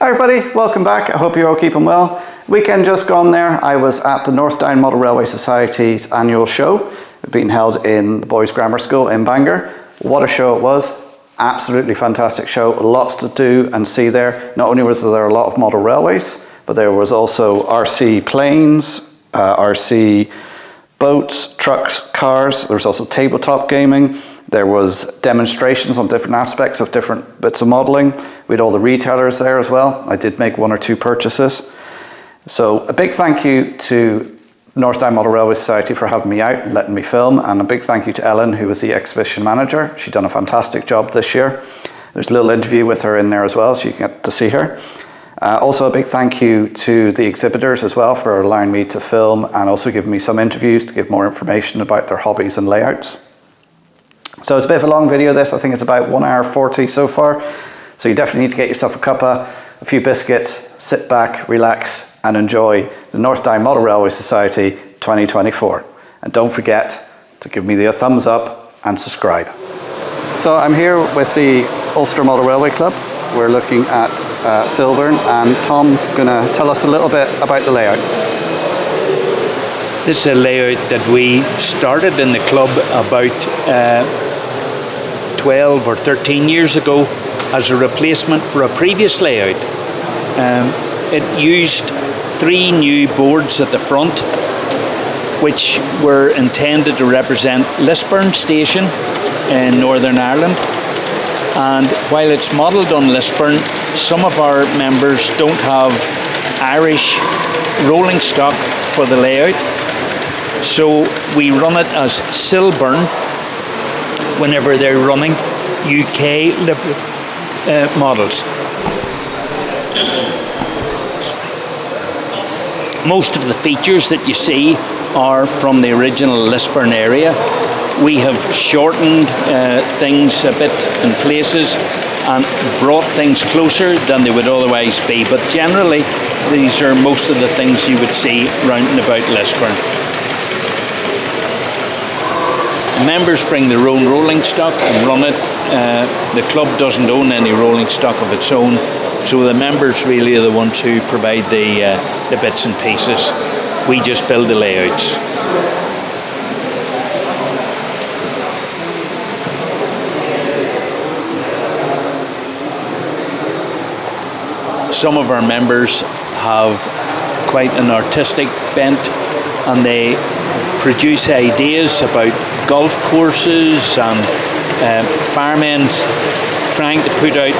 Hi everybody, welcome back. I hope you're all keeping well. Weekend just gone there, I was at the North Down Model Railway Society's annual show, being held in the Boys Grammar School in Bangor. What a show it was. Absolutely fantastic show. Lots to do and see there. Not only was there a lot of model railways, but there was also RC planes, RC boats, trucks, cars. There was also tabletop gaming. There was demonstrations on different aspects of different bits of modelling. We had all the retailers there as well. I did make 1 or 2 purchases. So a big thank you to North Down Model Railway Society for having me out and letting me film, and a big thank you to Ellen, who was the exhibition manager. She's done a fantastic job this year. There's a little interview with her in there as well, so you can get to see her. Also a big thank you to the exhibitors as well for allowing me to film and also giving me some interviews to give more information about their hobbies and layouts. So it's a bit of a long video this, I think it's about 1 hour 40 so far. So you definitely need to get yourself a cuppa, a few biscuits, sit back, relax and enjoy the North Down Model Railway Society 2024. And don't forget to give me the thumbs up and subscribe. So I'm here with the Ulster Model Railway Club. We're looking at Lisburn, and Tom's going to tell us a little bit about the layout. This is a layout that we started in the club about 12 or 13 years ago as a replacement for a previous layout. It used 3 new boards at the front, which were intended to represent Lisburn Station in Northern Ireland. And while it's modelled on Lisburn, some of our members don't have Irish rolling stock for the layout. So we run it as Silburn whenever they're running UK models. Most of the features that you see are from the original Lisburn area. We have shortened things a bit in places and brought things closer than they would otherwise be, but generally these are most of the things you would see round and about Lisburn. Members bring their own rolling stock and run it. The club doesn't own any rolling stock of its own, so the members really are the ones who provide the bits and pieces. We just build the layouts. Some of our members have quite an artistic bent, and they produce ideas about golf courses and firemen trying to put out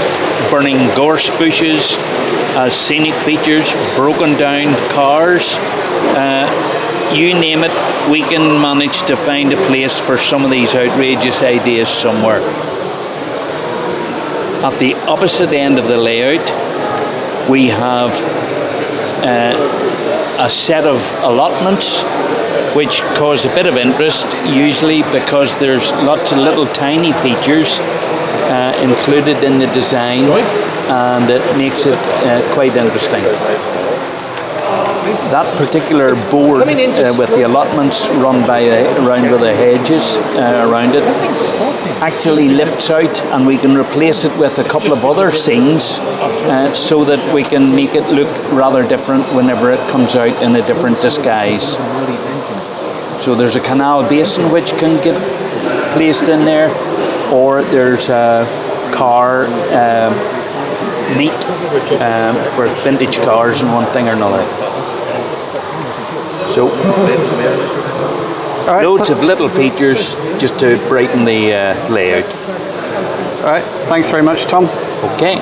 burning gorse bushes as scenic features, broken down cars, you name it, we can manage to find a place for some of these outrageous ideas somewhere. At the opposite end of the layout, we have a set of allotments which cause a bit of interest, usually because there's lots of little tiny features included in the design, and it makes it quite interesting. That particular board with the allotments run by around with the hedges around it actually lifts out, and we can replace it with a couple of other scenes so that we can make it look rather different whenever it comes out in a different disguise. So there's a canal basin which can get placed in there, or there's a car meet for vintage cars and one thing or another. So loads of little features just to brighten the layout. All right, thanks very much, Tom. Okay.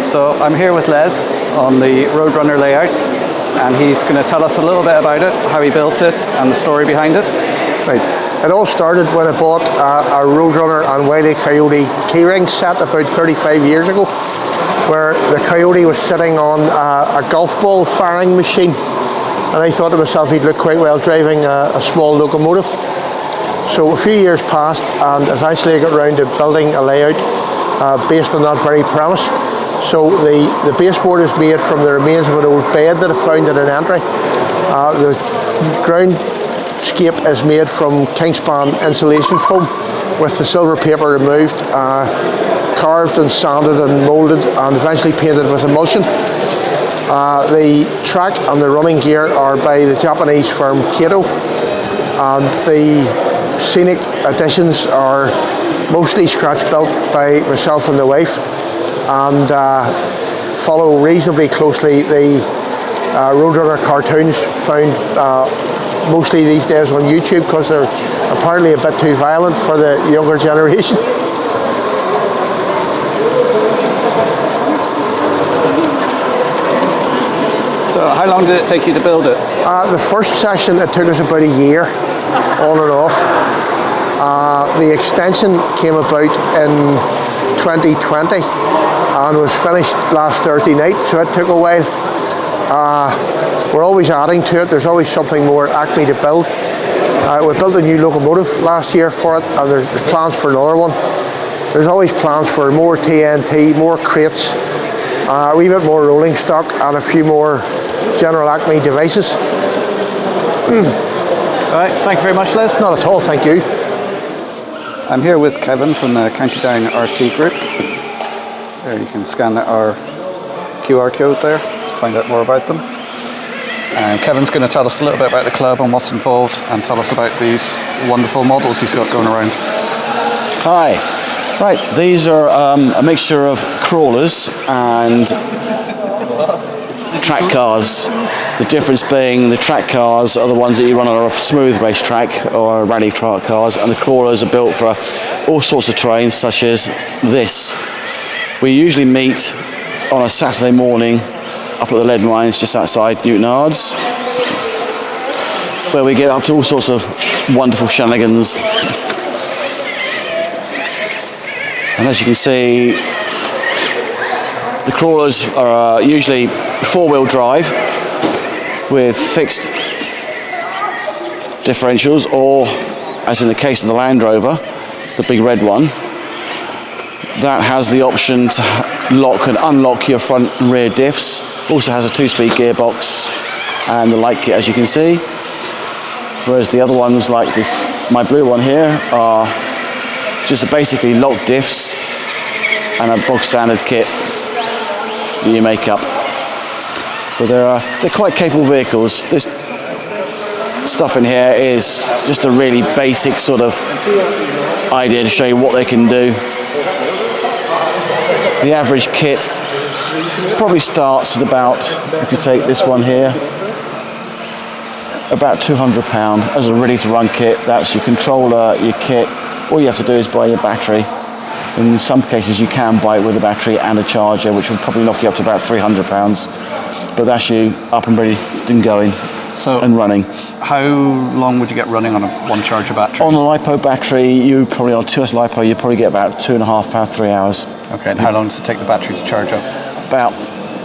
So I'm here with Les on the Roadrunner layout, and he's going to tell us a little bit about it, how he built it and the story behind it. Right. It all started when I bought a Roadrunner and Wile E. Coyote keyring set about 35 years ago, where the Coyote was sitting on a golf ball firing machine, and I thought to myself he'd look quite well driving a small locomotive. So a few years passed, and eventually I got around to building a layout based on that very premise. So the baseboard is made from the remains of an old bed that I found in an entry. The groundscape is made from Kingspan insulation foam with the silver paper removed. carved and sanded and moulded and eventually painted with emulsion. The track and the running gear are by the Japanese firm Kato, and the scenic additions are mostly scratch built by myself and the wife, and follow reasonably closely the Roadrunner cartoons found mostly these days on YouTube, because they're apparently a bit too violent for the younger generation. So how long did it take you to build it? The first section, it took us about a year, on and off. The extension came about in 2020 and was finished last Thursday night, so it took a while. We're always adding to it. There's always something more Acme to build. We built a new locomotive last year for it, and there's plans for another one. There's always plans for more TNT, more crates, a wee bit more rolling stock, and a few more General Acme devices. All right, thank you very much, Les. Not at all, thank you. I'm here with Kevin from the County Down RC Group. There you can scan our QR code there to find out more about them. And Kevin's going to tell us a little bit about the club and what's involved, and tell us about these wonderful models he's got going around. Hi. Right, these are a mixture of crawlers and track cars. The difference being the track cars are the ones that you run on a smooth racetrack or rally track cars, and the crawlers are built for all sorts of terrain, such as this. We usually meet on a Saturday morning up at the lead mines just outside Newton Ards, where we get up to all sorts of wonderful shenanigans. And as you can see, the crawlers are usually four-wheel drive with fixed differentials, or as in the case of the Land Rover, the big red one, that has the option to lock and unlock your front and rear diffs. Also has a 2-speed gearbox and the light kit, as you can see. Whereas the other ones, like this, my blue one here, are just basically locked diffs and a bog standard kit that you make up. But they're quite capable vehicles. This stuff in here is just a really basic sort of idea to show you what they can do. The average kit probably starts at about, if you take this one here, about £200 as a ready-to-run kit. That's your controller, your kit. All you have to do is buy your battery. In some cases you can buy it with a battery and a charger, which will probably knock you up to about £300. But that's you up and ready and going and running. How long would you get running on a one charger battery? On a LiPo battery, you probably on 2S LiPo, you probably get about 2.5 3 hours. Okay, and how long does it take the battery to charge up? About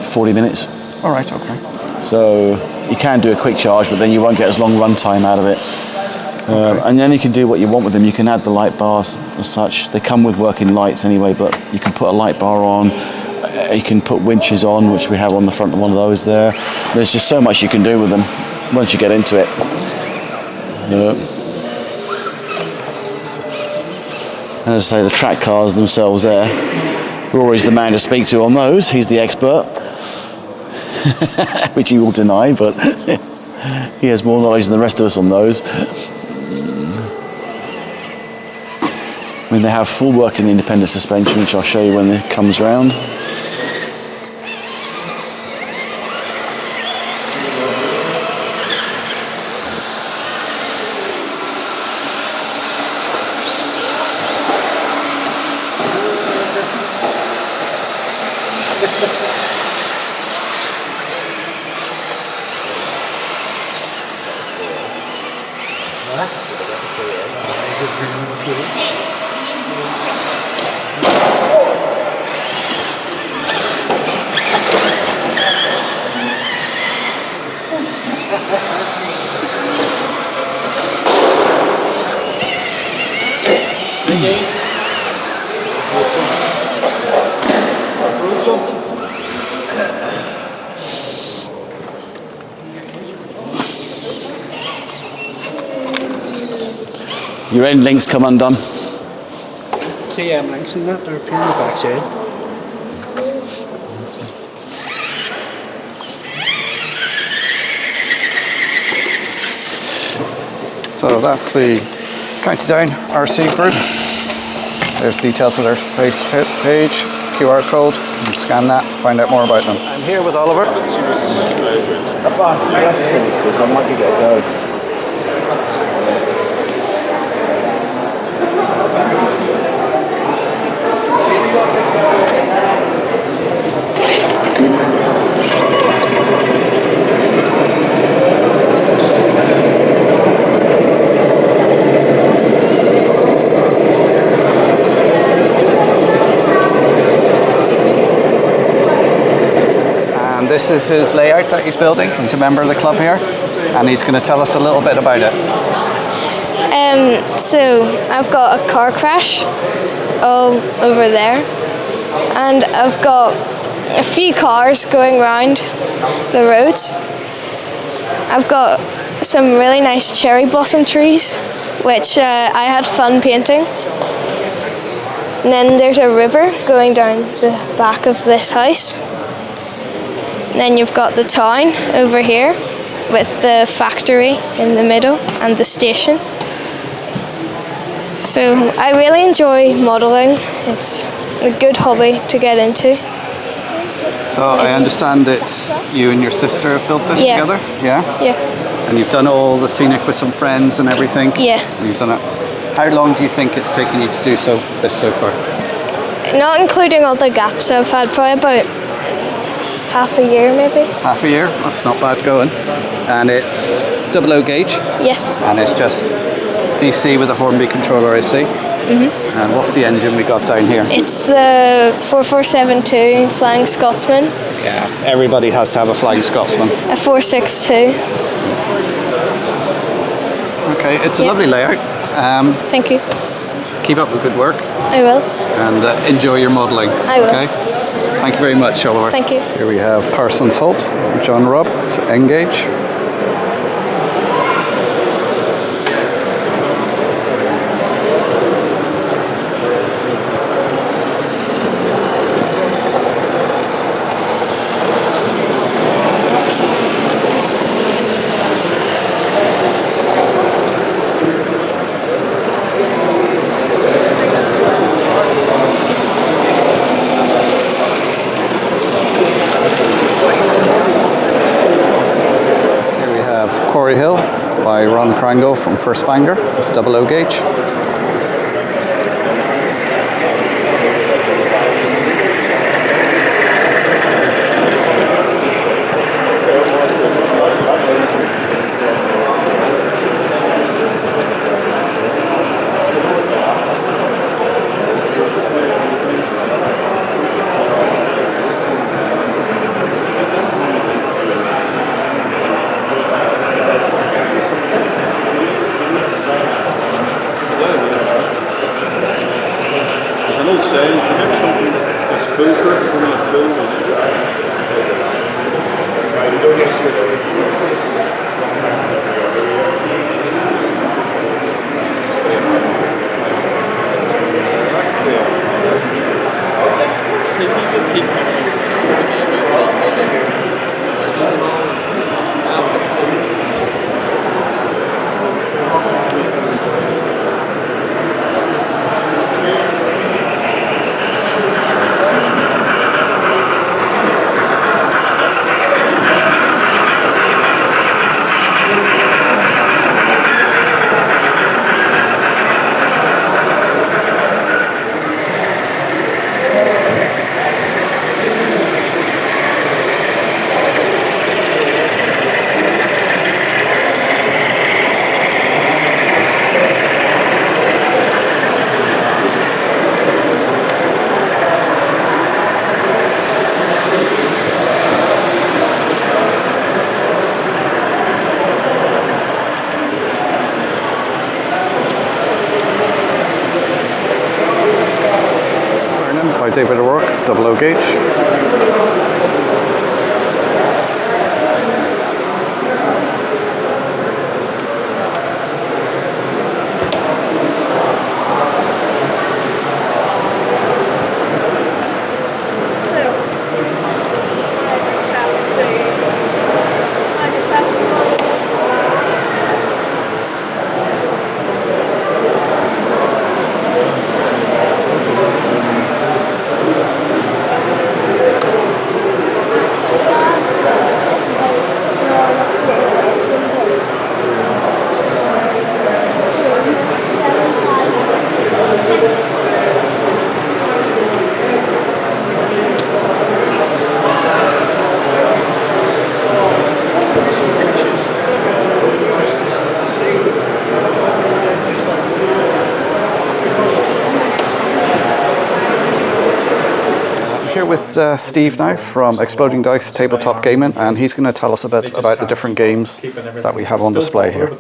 40 minutes. All right, okay. So you can do a quick charge, but then you won't get as long run time out of it. And then you can do what you want with them. You can add the light bars as such. They come with working lights anyway, but you can put a light bar on. You can put winches on, which we have on the front of one of those there. There's just so much you can do with them once you get into it. And as I say, the track cars themselves there, Rory's the man to speak to on those. He's the expert, which he will deny, but he has more knowledge than the rest of us on those. I mean, they have full working independent suspension, which I'll show you when it comes round. Your end links come undone. TM links in that, they're pin the backside. So that's the County Down RC group. There's details of their Facebook page, QR code, you can scan that, find out more about them. I'm here with Oliver. This is his layout that he's building. He's a member of the club here, and he's going to tell us a little bit about it. So I've got a car crash all over there, and I've got a few cars going around the roads. I've got some really nice cherry blossom trees, which I had fun painting. And then there's a river going down the back of this house. Then you've got the town over here with the factory in the middle and the station. So I really enjoy modelling. It's a good hobby to get into. So I understand it's you and your sister have built this together? Yeah? Yeah. And you've done all the scenic with some friends and everything? Yeah. And you've done it. How long do you think it's taken you to do this so far? Not including all the gaps I've had, probably about half a year maybe. Half a year? That's not bad going. And it's 00 gauge? Yes. And it's just DC with a Hornby controller, I see. Mm-hmm. And what's the engine we got down here? It's the 4472 Flying Scotsman. Yeah, everybody has to have a Flying Scotsman. A 462. Okay, it's a lovely layout. Thank you. Keep up the good work. I will. And enjoy your modelling. I will. Okay? Thank you very much, Oliver. Thank you. Here we have Parsons Holt, John Robb, it's N-gauge. Hill by Ron Crangle from First Bangor. It's 00 gauge. David O'Rourke, 00 gauge. with Steve now from Exploding Dice Tabletop Gaming, and he's going to tell us a bit about the different games that we have on display here.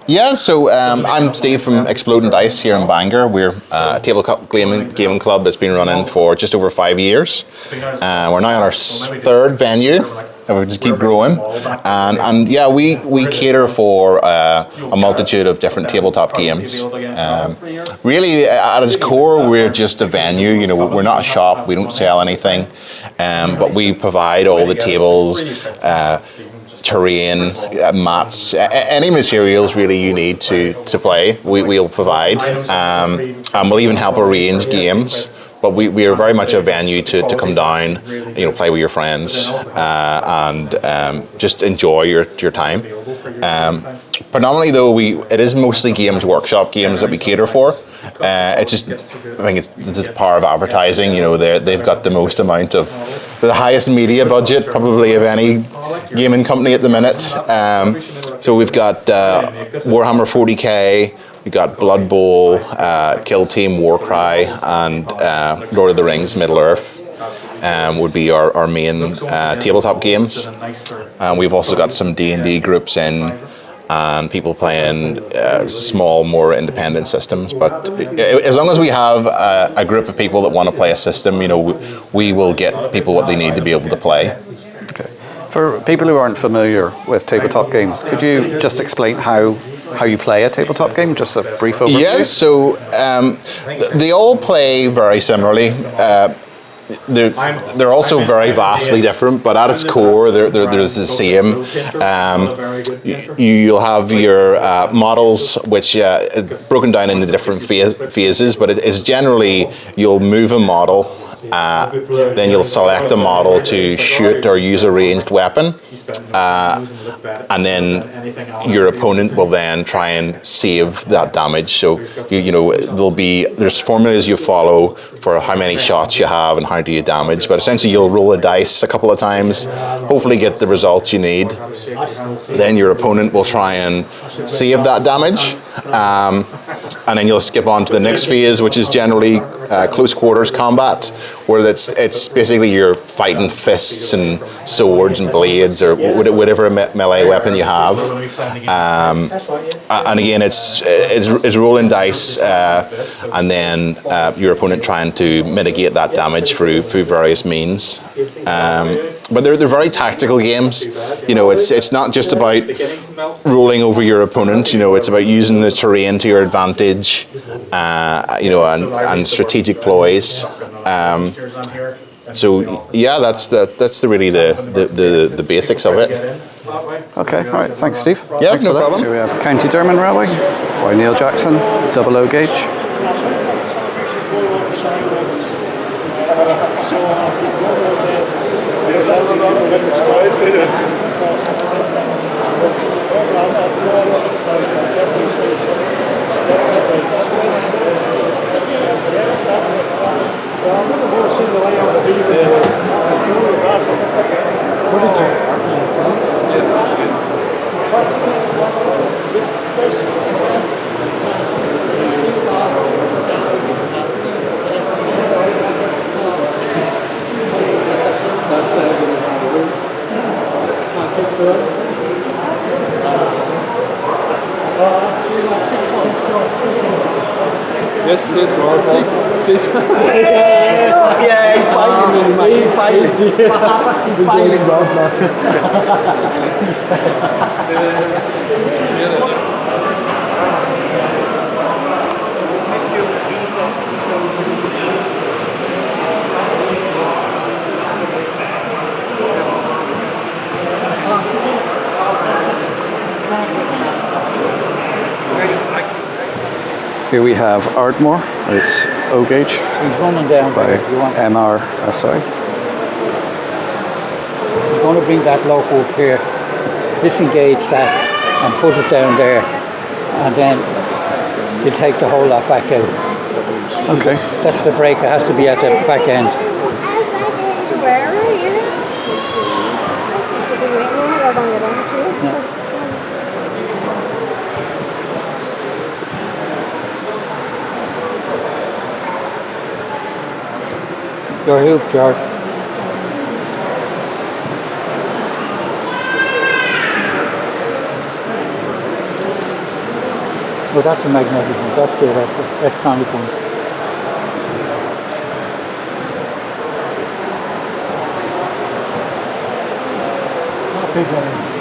Yeah, so I'm Steve from Exploding Dice here in Bangor. We're a tabletop gaming club that's been running for just over 5 years. We're now on our third venue. And we just keep growing, and yeah, we cater for a multitude of different tabletop games. Really, at its core, we're just a venue. You know, we're not a shop. We don't sell anything, but we provide all the tables, terrain, mats, any materials really you need to play. We'll provide, and we'll even help arrange games. But we are very much a venue to come down, you know, play with your friends, and just enjoy your time. Predominantly though, it is mostly Games Workshop games that we cater for. It's just, I think it's the power of advertising. You know, they've got the most amount of, the highest media budget probably of any gaming company at the minute. So we've got Warhammer 40k. We got Blood Bowl, Kill Team, Warcry, and Lord of the Rings, Middle Earth would be our main tabletop games. We've also got some D&D groups in, and people playing small, more independent systems. But as long as we have a group of people that want to play a system, you know, we will get people what they need to be able to play. Okay. For people who aren't familiar with tabletop games, could you just explain how you play a tabletop game? Just a brief overview. Yes, so they all play very similarly. They're also very vastly different, but at its core, there's the same. You'll have your models, which broken down into different phases, but it's generally you'll move a model. Then you'll select a model to shoot or use a ranged weapon, and then your opponent will then try and save that damage. So you know there's formulas you follow for how many shots you have and how do you damage. But essentially, you'll roll a dice a couple of times, hopefully get the results you need. Then your opponent will try and save that damage, and then you'll skip on to the next phase, which is generally close quarters combat, where it's basically you're fighting fists and swords and blades or whatever melee weapon you have. And again, it's rolling dice, and then your opponent trying to mitigate that damage through various means. But they're very tactical games. You know, it's not just about rolling over your opponent. You know, it's about using the terrain to your advantage. You know, and strategic ploys. So yeah, that's really the basics of it. Okay, all right. Thanks, Steve. Yeah, Thanks no for that. problem. Here we have County Durham Railway by Neil Jackson, 00 gauge. Yes, sit well. Sit. Yeah, he's biting me. He's biting. He's Here we have Ardmore. It's O gauge. He's running down by there if you want. MRSI. He's going to bring that loco up here, disengage that and put it down there, and then he'll take the whole lot back out. Okay. That's the break, it has to be at the back end. Yeah. Your hoop, George. Well, that's a magnetic one. That's the electronic one. Pigeons.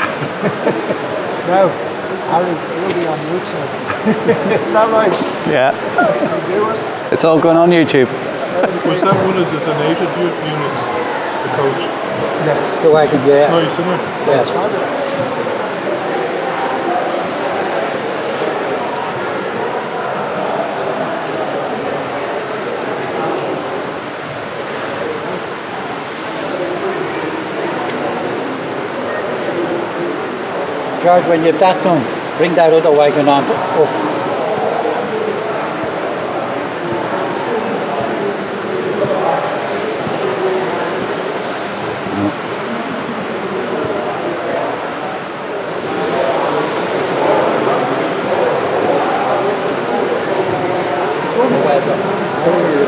Now, Harry, you'll be on YouTube. Is that right? Yeah. Viewers? It's all going on YouTube. Was that one of the donated units, the coach? Yes. The wagon, yeah. Nice, isn't it? Yeah. George, when you've that done, bring that other wagon on up.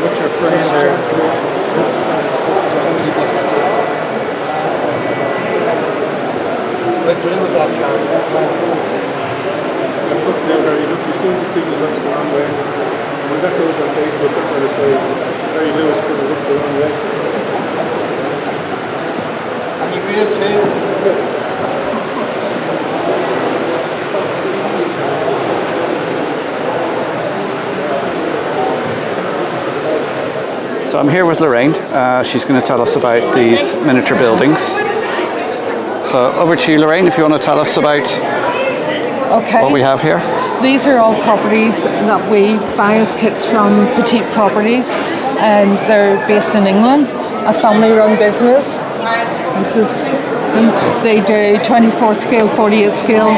What's your price there? Wait, do with that, John. I'm fucking out there, you still the signal looks the wrong way. When that goes on Facebook, they're going to say, Harry Lewis put it up the wrong way. And you will too. So I'm here with Lorraine. She's going to tell us about these miniature buildings. So over to you, Lorraine, if you want to tell us about Okay. what we have here. These are all properties that we buy as kits from Petite Properties, and they're based in England, a family-run business. This is them. They do 24 scale, 48 scale,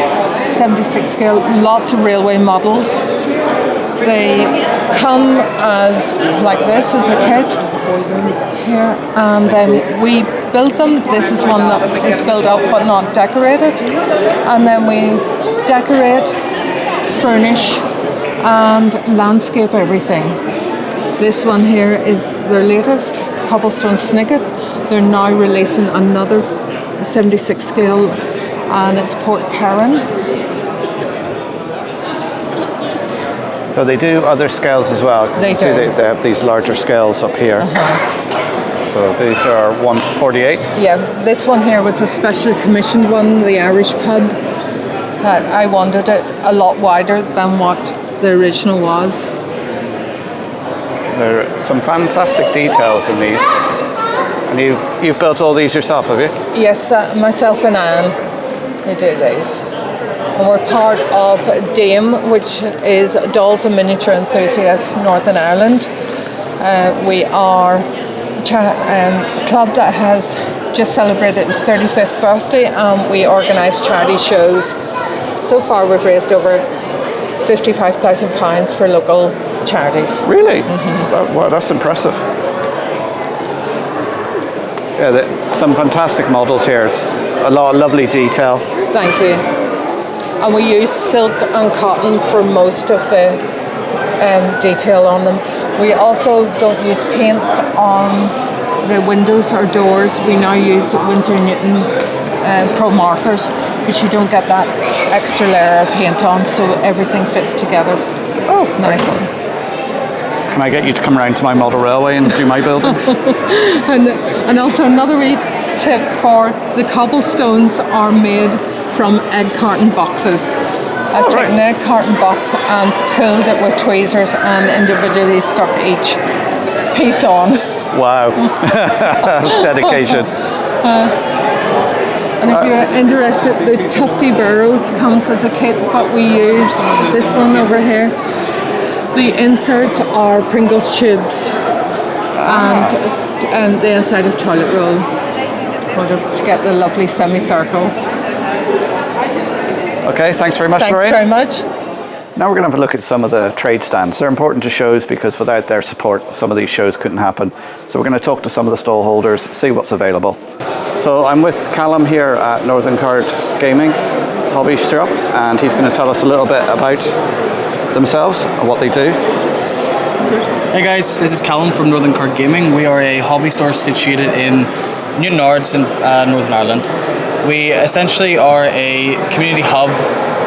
76 scale, lots of railway models. They come as like this as a kit here, and then we build them. This is one that is built up but not decorated, and then we decorate, furnish, and landscape everything. This one here is their latest, Cobblestone Snicket. They're now releasing another 76 scale, and it's Port Perrin. So they do other scales as well. They You see do. they have these larger scales up here. So these are 1 to 48. Yeah, this one here was a special commissioned one, the Irish pub. That I wanted it a lot wider than what the original was. There are some fantastic details in these. And you've built all these yourself, have you? Yes, myself and Anne, we do these. And we're part of DAME, which is Dolls and Miniature Enthusiasts Northern Ireland. We are a club that has just celebrated its 35th birthday, and we organise charity shows. So far we've raised over £55,000 for local charities. Really? Wow, that's impressive. Yeah, some fantastic models here. It's a lot of lovely detail. Thank you. And we use silk and cotton for most of the detail on them. We also don't use paints on the windows or doors. We now use Winsor & Newton Pro markers, but you don't get that extra layer of paint on, so everything fits together. Oh, Nice. excellent. Can I get you to come around to my model railway and do my buildings? And also another wee tip for the cobblestones are made from egg carton boxes. I've taken an egg carton box and pulled it with tweezers and individually stuck each piece on. Wow, that's dedication. And if you're interested, the Tufty Burrows comes as a kit, but we use this one over here. The inserts are Pringles tubes and the inside of toilet roll to get the lovely semicircles. Okay, thanks very much, Thanks Lorraine. very much. Now we're going to have a look at some of the trade stands. They're important to shows because without their support, some of these shows couldn't happen. So we're going to talk to some of the stall holders, see what's available. So I'm with Callum here at Northern Card Gaming Hobby Shop, and he's going to tell us a little bit about themselves and what they do. Hey guys, this is Callum from Northern Card Gaming. We are a hobby store situated in Newton Ards in Northern Ireland. We essentially are a community hub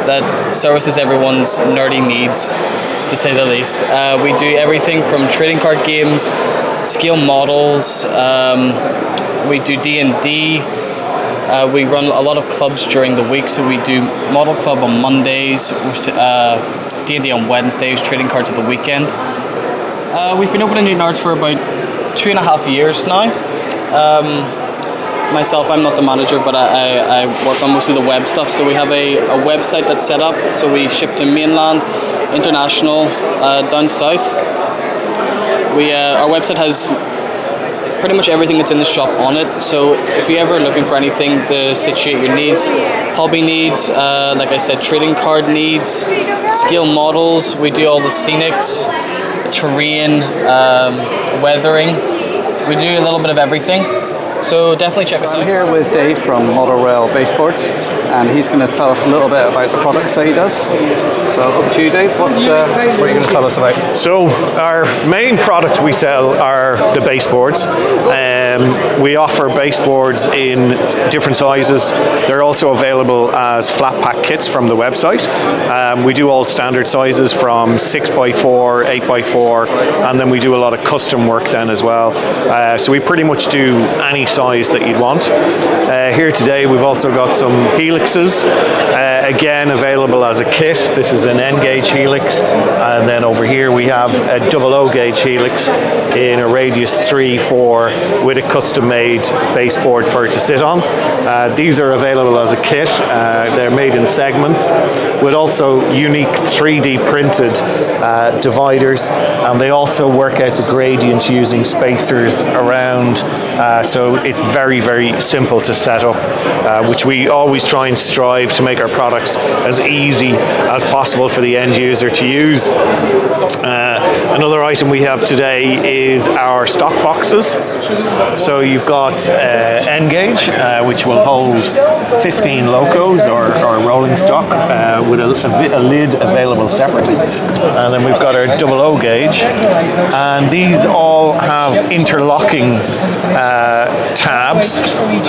that services everyone's nerdy needs, to say the least. We do everything from trading card games, scale models, we do D&D. We run a lot of clubs during the week, so we do Model Club on Mondays, D&D on Wednesdays, trading cards at the weekend. We've been open in Newtonards for about 2.5 years now. Myself, I'm not the manager, but I work on mostly the web stuff. So we have a website that's set up, so we ship to mainland, international, down south. Our website has pretty much everything that's in the shop on it. So if you're ever looking for anything to situate your needs, hobby needs, like I said, trading card needs, scale models, we do all the scenics, terrain, weathering. We do a little bit of everything. So definitely check us out. I'm here with Dave from Model Rail Baseboards, and he's going to tell us a little bit about the products that he does. So over to you, Dave. What are you going to tell us about? So our main products we sell are the baseboards. We offer baseboards in different sizes. They're also available as flat pack kits from the website. We do all standard sizes from 6x4, 8x4, and then we do a lot of custom work then as well. So we pretty much do any size that you'd want. Here today we've also got some helixes, again available as a kit. This is an N gauge helix, and then over here we have a 00 gauge helix in a radius 3-4 with a custom made baseboard for it to sit on. These are available as a kit. They're made in segments with also unique 3D printed dividers, and they also work out the gradient using spacers around, so it's very, very simple to set up, which we always try and strive to make our products as easy as possible for the end user to use. Another item we have today is our stock boxes. So you've got N gauge, which will hold 15 locos or rolling stock with a lid available separately. And then we've got our 00 gauge, and these all have interlocking tabs.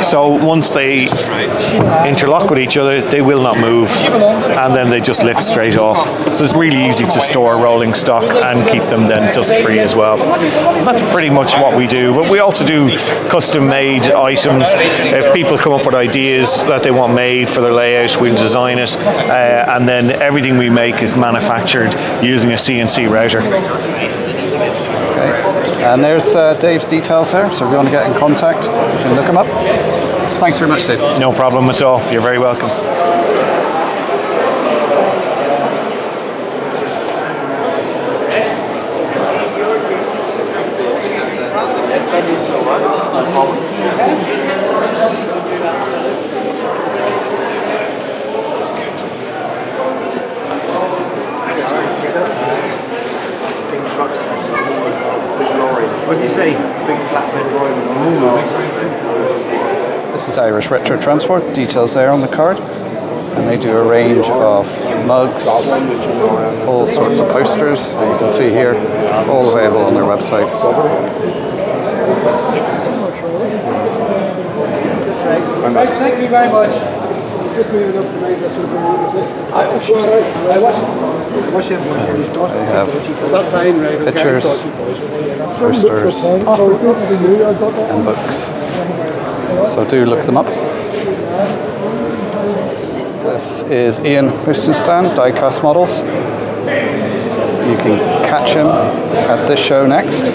So once they interlock with each other, they will not move, and then they just lift straight off. So it's really easy to store rolling stock and keep them then dust free as well. That's pretty much what we do, but we also do custom made items. If people come up with ideas that they want made for their layout, we design it, and then everything we make is manufactured using a CNC router. Okay, and there's Dave's details there, so if you want to get in contact, you can look him up. Thanks very much, Dave. No problem at all. You're very welcome. Thank you so much. What do you say? Big flatbed lorry. This is Irish Retro Transport, details there on the card. And they do a range of mugs, all sorts of posters, that you can see here, all available on their website. Thank you very much. Just moving up to make this They have pictures, posters, and books. So do look them up. This is Ian Houstonstand, die-cast models. You can catch him at this show next.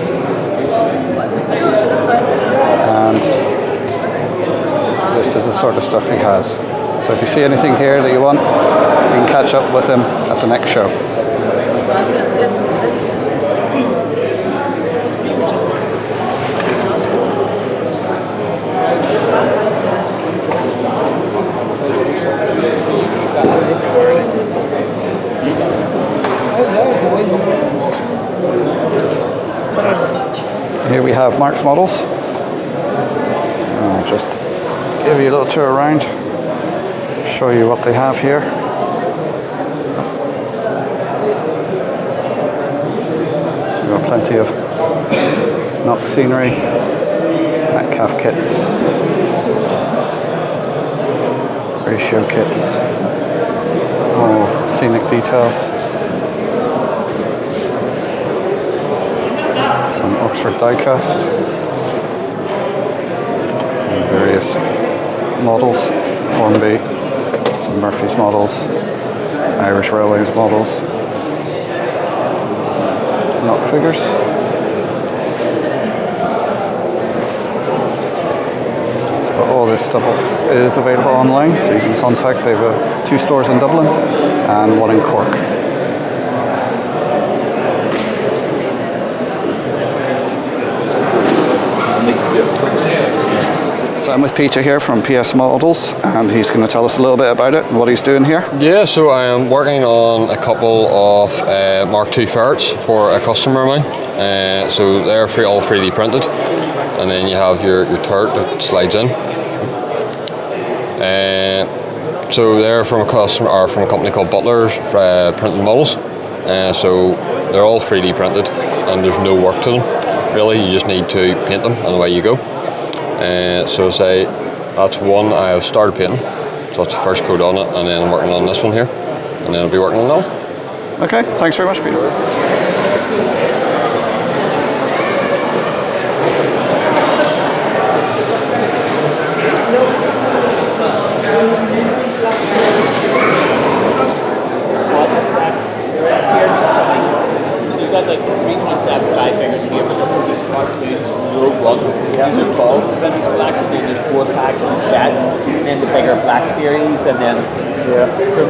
And this is the sort of stuff he has. So if you see anything here that you want, you can catch up with him at the next show. Here we have Mark's models. I'll just give you a little tour around, show you what they have here. We've got plenty of knock scenery, Metcalf kits, ratio kits, all scenic details. Some Oxford diecast. And various models. Hornby, some Murphy's models, Irish Railways models. Knock figures. So all this stuff is available online, so you can contact. They have 2 stores in Dublin and 1 in Cork. So I'm with Peter here from PS Models, and he's going to tell us a little bit about it and what he's doing here. Yeah, so I am working on a couple of Mark II ferrets for a customer of mine. So they're all 3D printed, and then you have your turret that slides in. So they're from a customer or from a company called Butler's Printed Models. So they're all 3D printed, and there's no work to them. Really, you just need to paint them, and away you go. So say that's one I have started painting, so that's the first coat on it, and then I'm working on this one here, and then I'll be working on that one. Okay, thanks very much, Peter. So you've got like 3.75 fingers here, but they're cartoons, Rogue One. These are called vintage blacks, and then there's 4 packs and sets, and then the bigger black series, and then so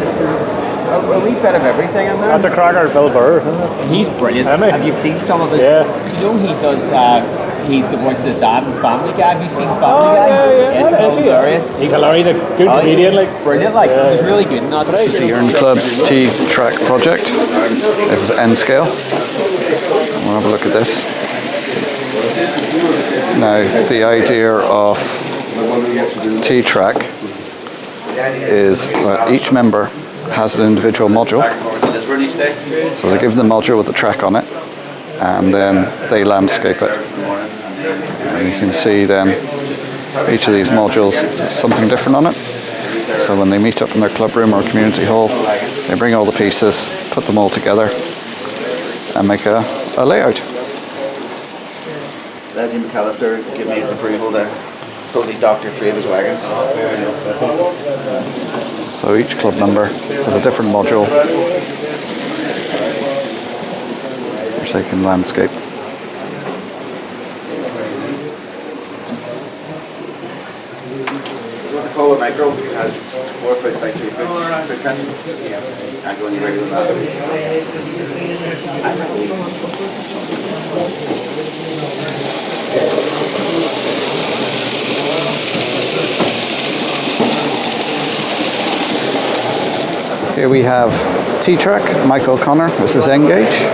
a wee bit of everything in there. That's a cracker, Bill Burr, isn't it? He's brilliant. Have you seen some of his? Yeah. You know he does. He's the voice of the dad in Family Guy. Have you seen Family Guy? Yeah. It's hilarious. He's hilarious. A good comedian, like brilliant. Like he's really good. Not This is the Urn Club's T-Track project. This is N scale. We'll have a look at this. Now, the idea of T-Track is that each member has an individual module. So they give them the module with the track on it, and then they landscape it. And you can see then each of these modules has something different on it. So when they meet up in their club room or community hall, they bring all the pieces, put them all together, and make a layout. Leslie McAllister gave me his approval there. Totally doctor 3 of his wagons. So each club member has a different module which they can landscape. The Polo Micro has 4 foot by 2 foot sections. Yeah. And going regular Here we have T-Track, Mike O'Connor. This is N-Gauge.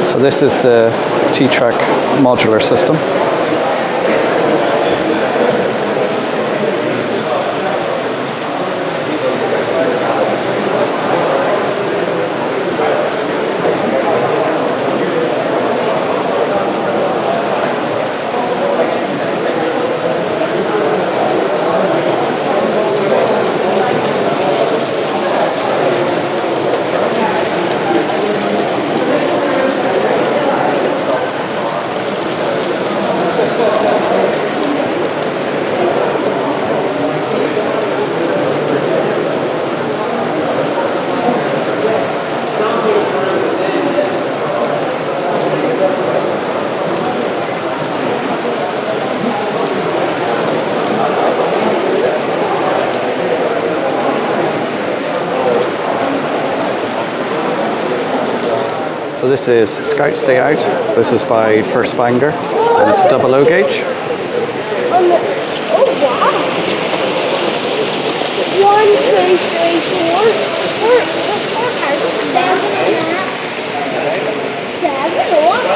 So this is the T-Track modular system. So this is Scout Stay Out. This is by First Bangor, and it's 00 gauge. Oh wow! 1, 2, 3, 4, 4 cards, 7 and a half. 7 or what?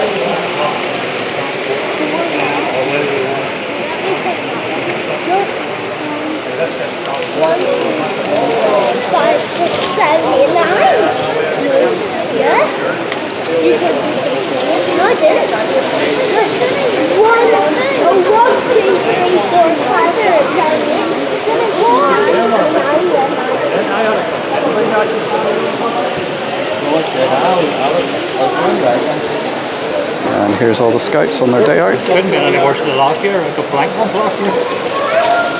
And here's all the scouts on their day out. Couldn't be any worse than last year. I got blank ones last year.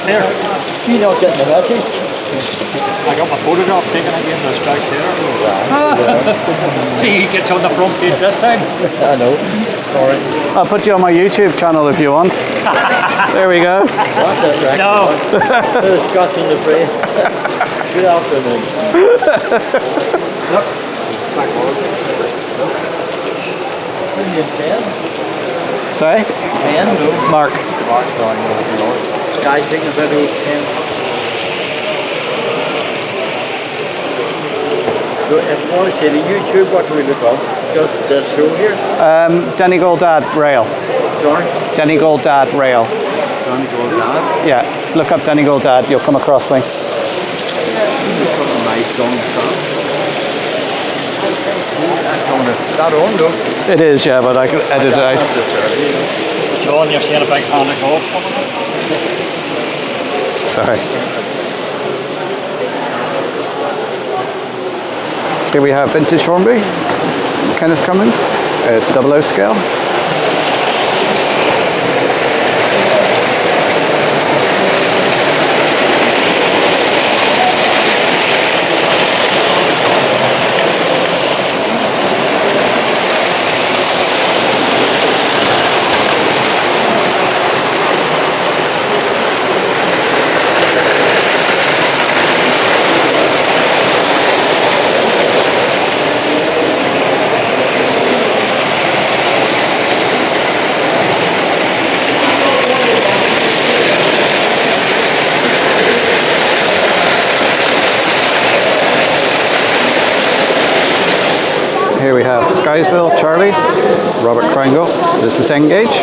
There. You not getting the message? I got my photograph taken again with a spectator. See, he gets on the front page this time. I know. Sorry. I'll put you on my YouTube channel if you want. There we go. That's it, right? No. There's guts in the brain. Good afternoon. Look. Back on. Sorry? Pen, no. Mark. Mark, sorry, no. Guy taking a video pen. So if you want to see the YouTube, what do we look up? Just this show here? Donegal Rail. Sorry? Donegal Rail. Donegal Dad? Yeah, look up Donegal You'll come across me. You took my son France. That on, though? It is, yeah, but I can edit it out. John, you're seeing a big hand of golf. Sorry. Here we have vintage Hornby, Kenneth Cummins. It's 00 scale. Here we have Skyesville, Charlie's, Robert Kringle. This is Engage.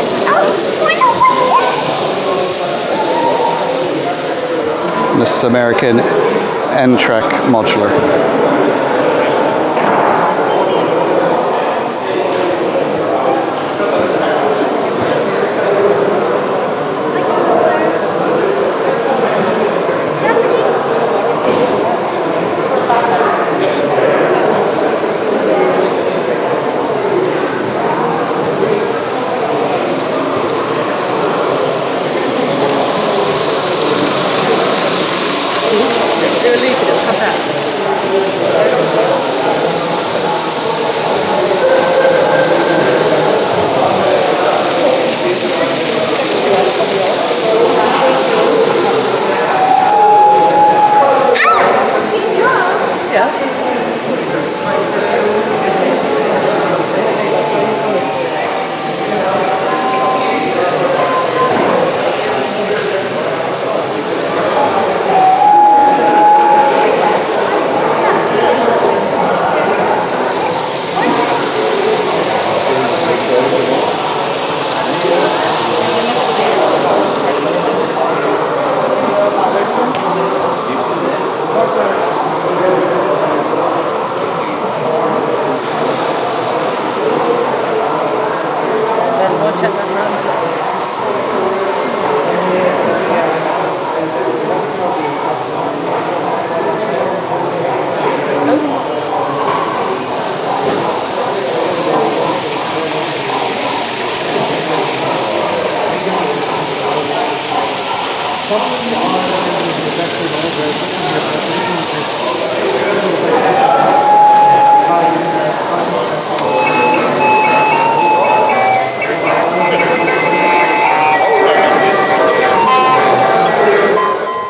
And this is American N-Track Modular.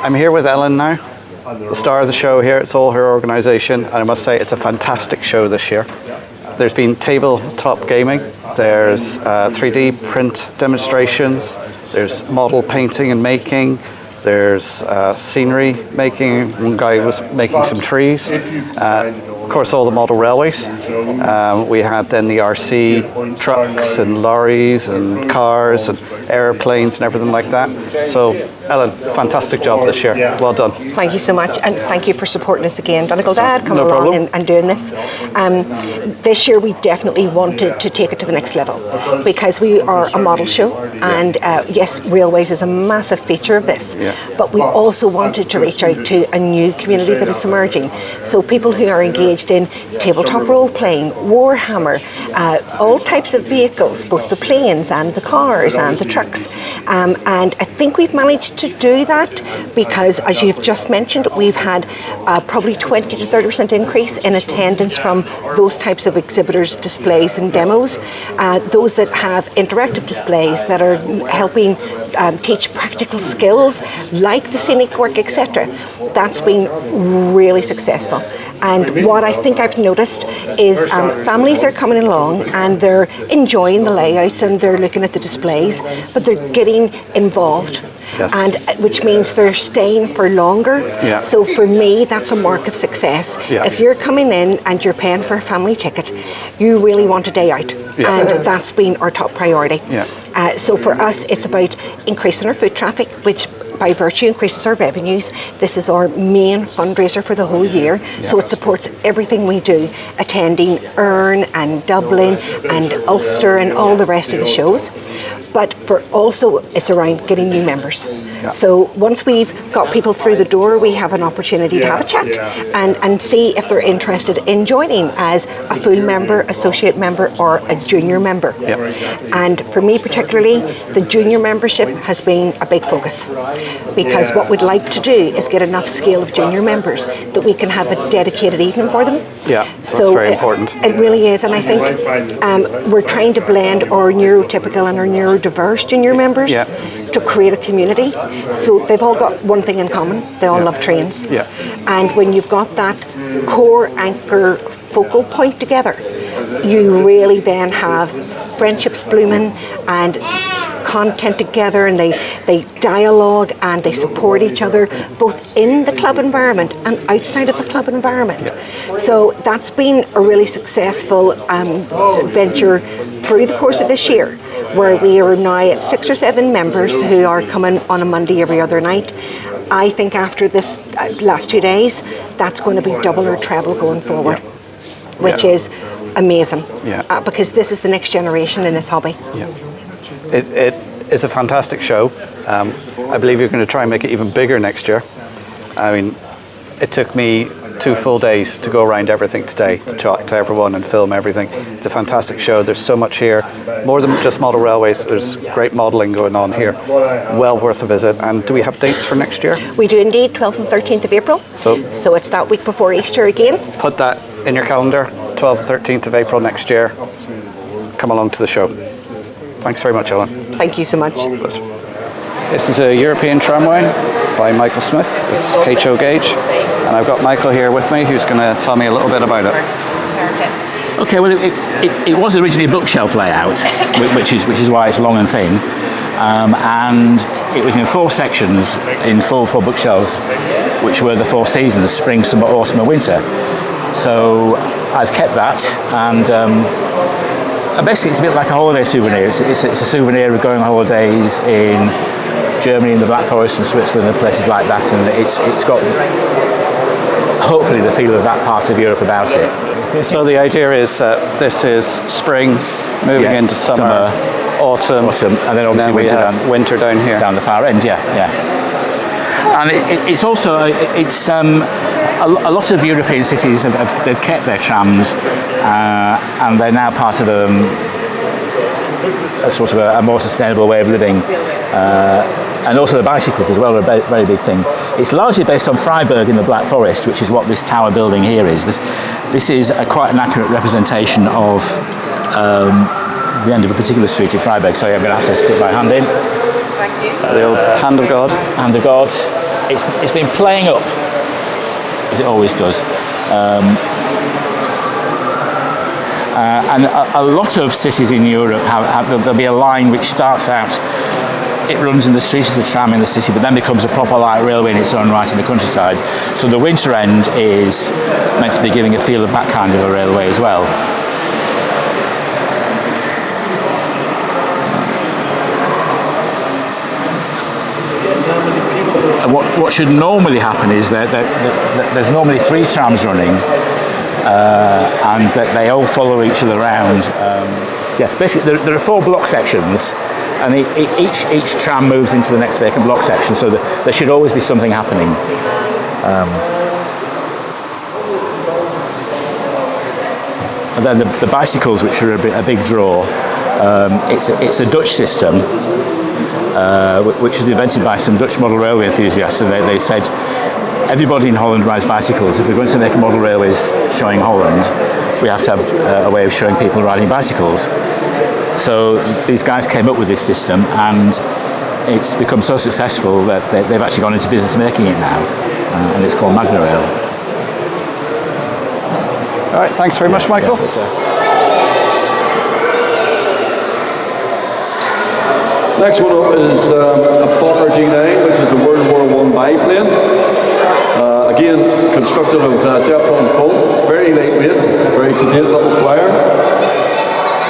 I'm here with Ellen now, the star of the show here. It's all her organisation, and I must say it's a fantastic show this year. There's been tabletop gaming, there's 3D print demonstrations, there's model painting and making, there's scenery making. One guy was making some trees. Of course, all the model railways. We had then the RC trucks and lorries and cars and airplanes and everything like that. So, Ellen, fantastic job this year. Well done. Thank you so much, and thank you for supporting us again. Donegal Dad, coming No along problem. and doing this. This year we definitely wanted to take it to the next level because we are a model show, and yes, railways is a massive feature of this, but we also wanted to reach out to a new community that is emerging. So people who are engaged in tabletop role-playing, Warhammer, all types of vehicles, both the planes and the cars and the trucks. And I think we've managed to do that because, as you've just mentioned, we've had probably 20 to 30% increase in attendance from those types of exhibitors, displays and demos. Those that have interactive displays that are helping teach practical skills like the scenic work, etc. That's been really successful. And what I think I've noticed is families are coming along and they're enjoying the layouts and they're looking at the displays, but they're getting involved. Yes. And which means they're staying for longer. Yeah. So for me, that's a mark of success. Yeah. If you're coming in and you're paying for a family ticket, you really want a day out. Yeah. And that's been our top priority. Yeah. So for us, it's about increasing our foot traffic, which by virtue increases our revenues. This is our main fundraiser for the whole year, so it supports everything we do, attending Earn and Dublin and Ulster and all the rest of the shows. But for also, it's around getting new members. Yeah. So once we've got people through the door, we have an opportunity to have a chat and see if they're interested in joining as a full member, associate member, or a junior member. Yeah. And for me particularly, the junior membership has been a big focus, because what we'd like to do is get enough scale of junior members that we can have a dedicated evening for them. Yeah, that's So very important. It really is, and I think we're trying to blend our neurotypical and our neurodiverse junior members to create a community. So they've all got one thing in common: they all love trains. Yeah. And when you've got that core anchor focal point together, you really then have friendships blooming and content together, and they dialogue and they support each other both in the club environment and outside of the club environment. So that's been a really successful venture through the course of this year, where we are now at 6 or 7 members who are coming on a Monday every other night. I think after this last 2 days, that's going to be double or treble going forward, which is amazing, because this is the next generation in this hobby. It is a fantastic show. I believe you're going to try and make it even bigger next year. I mean, it took me 2 full days to go around everything today, to talk to everyone and film everything. It's a fantastic show. There's so much here, more than just model railways. There's great modelling going on here. Well worth a visit. And do we have dates for next year? We do indeed, 12th and 13th of April. So it's that week before Easter again. Put that in your calendar, 12th and 13th of April next year. Come along to the show. Thanks very much, Ellen. Thank you so much. This is a European tramway by Michael Smith. It's HO gauge. And I've got Michael here with me, who's going to tell me a little bit about it. Okay, well, it was originally a bookshelf layout, which is why it's long and thin. And it was in 4 sections, in 4 bookshelves, which were the 4 seasons: spring, summer, autumn and winter. So I've kept that, and basically it's a bit like a holiday souvenir. It's a souvenir of going on holidays in Germany, in the Black Forest and Switzerland and places like that, and it's got hopefully the feel of that part of Europe about it. So the idea is that this is spring moving into summer, autumn, and then obviously winter down here. Down the far end, And it's also a lot of European cities they've kept their trams, and they're now part of a sort of a more sustainable way of living. And also the bicycles as well are a very big thing. It's largely based on Freiburg in the Black Forest, which is what this tower building here is. This is quite an accurate representation of the end of a particular street in Freiburg. Sorry, I'm going to have to stick my hand in. Thank you. The old hand of God. Hand of God. It's been playing up, as it always does. And a lot of cities in Europe there'll be a line which starts out, it runs in the street as a tram in the city, but then becomes a proper light railway in its own right in the countryside. So the winter end is meant to be giving a feel of that kind of a railway as well. what should normally happen is that there's normally 3 trams running, and that they all follow each other around. Basically there are 4 block sections, and each tram moves into the next vacant block section, so there should always be something happening. And then the bicycles, which are a big draw, it's a Dutch system, which was invented by some Dutch model railway enthusiasts, and they said everybody in Holland rides bicycles. If we're going to make model railways showing Holland, we have to have a way of showing people riding bicycles. So these guys came up with this system, and it's become so successful that they've actually gone into business making it now, and it's called Modular Rail. All right, thanks very much, Michael. Next one up is a Fokker G9, which is a World War I biplane. Again, constructed of Delph foam, very lightweight, very sedate little flyer.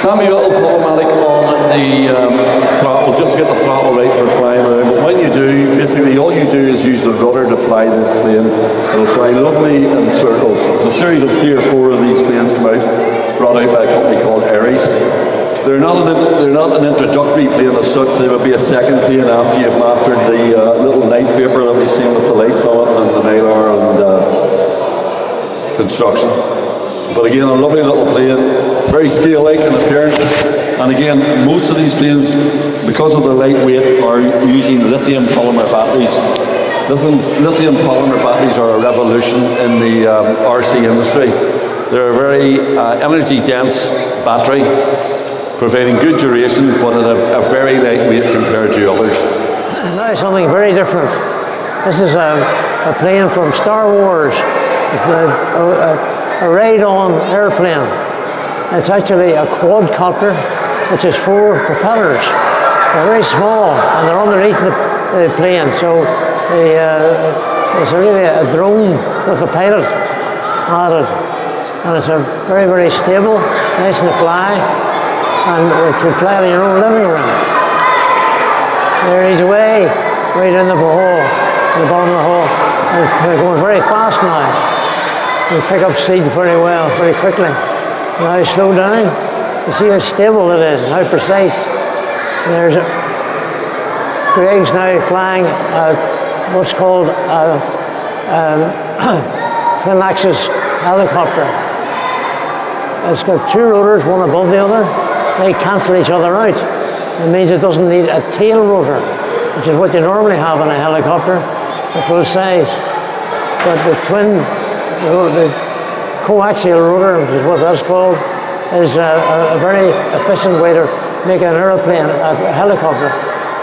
Can be a little problematic on the throttle, just to get the throttle right for flying around. But when you do, basically all you do is use the rudder to fly this plane. It'll fly lovely in circles. There's a series of 3 or 4 of these planes come out, brought out by a company called Aries. They're not an introductory plane as such. They would be a second plane after you've mastered the little light vapor that we've seen with the lights on it and the Mylar and construction. But again, a lovely little plane, very scale-like in appearance. And again, most of these planes, because of their lightweight, are using lithium polymer batteries. Lithium polymer batteries are a revolution in the RC industry. They're a very energy-dense battery, providing good duration, but at a very light weight compared to others. Now something very different. This is a plane from Star Wars, a radon airplane. It's actually a quadcopter, which is 4 propellers. They're very small, and they're underneath the plane, so it's really a drone with a pilot added. And it's a very, very stable, nice to fly, and it can fly in your own living room. There he's away, right in the hole, in the bottom of the hole. And they're going very fast now. You pick up speed very well, very quickly. Now you slow down, you see how stable it is and how precise. And there's Greg's now flying what's called a twin-axis helicopter. It's got 2 rotors, one above the other. They cancel each other out. It means it doesn't need a tail rotor, which is what you normally have in a helicopter, the full size. But the the coaxial rotor, which is what that's called, is a very efficient way to make an aeroplane, a helicopter,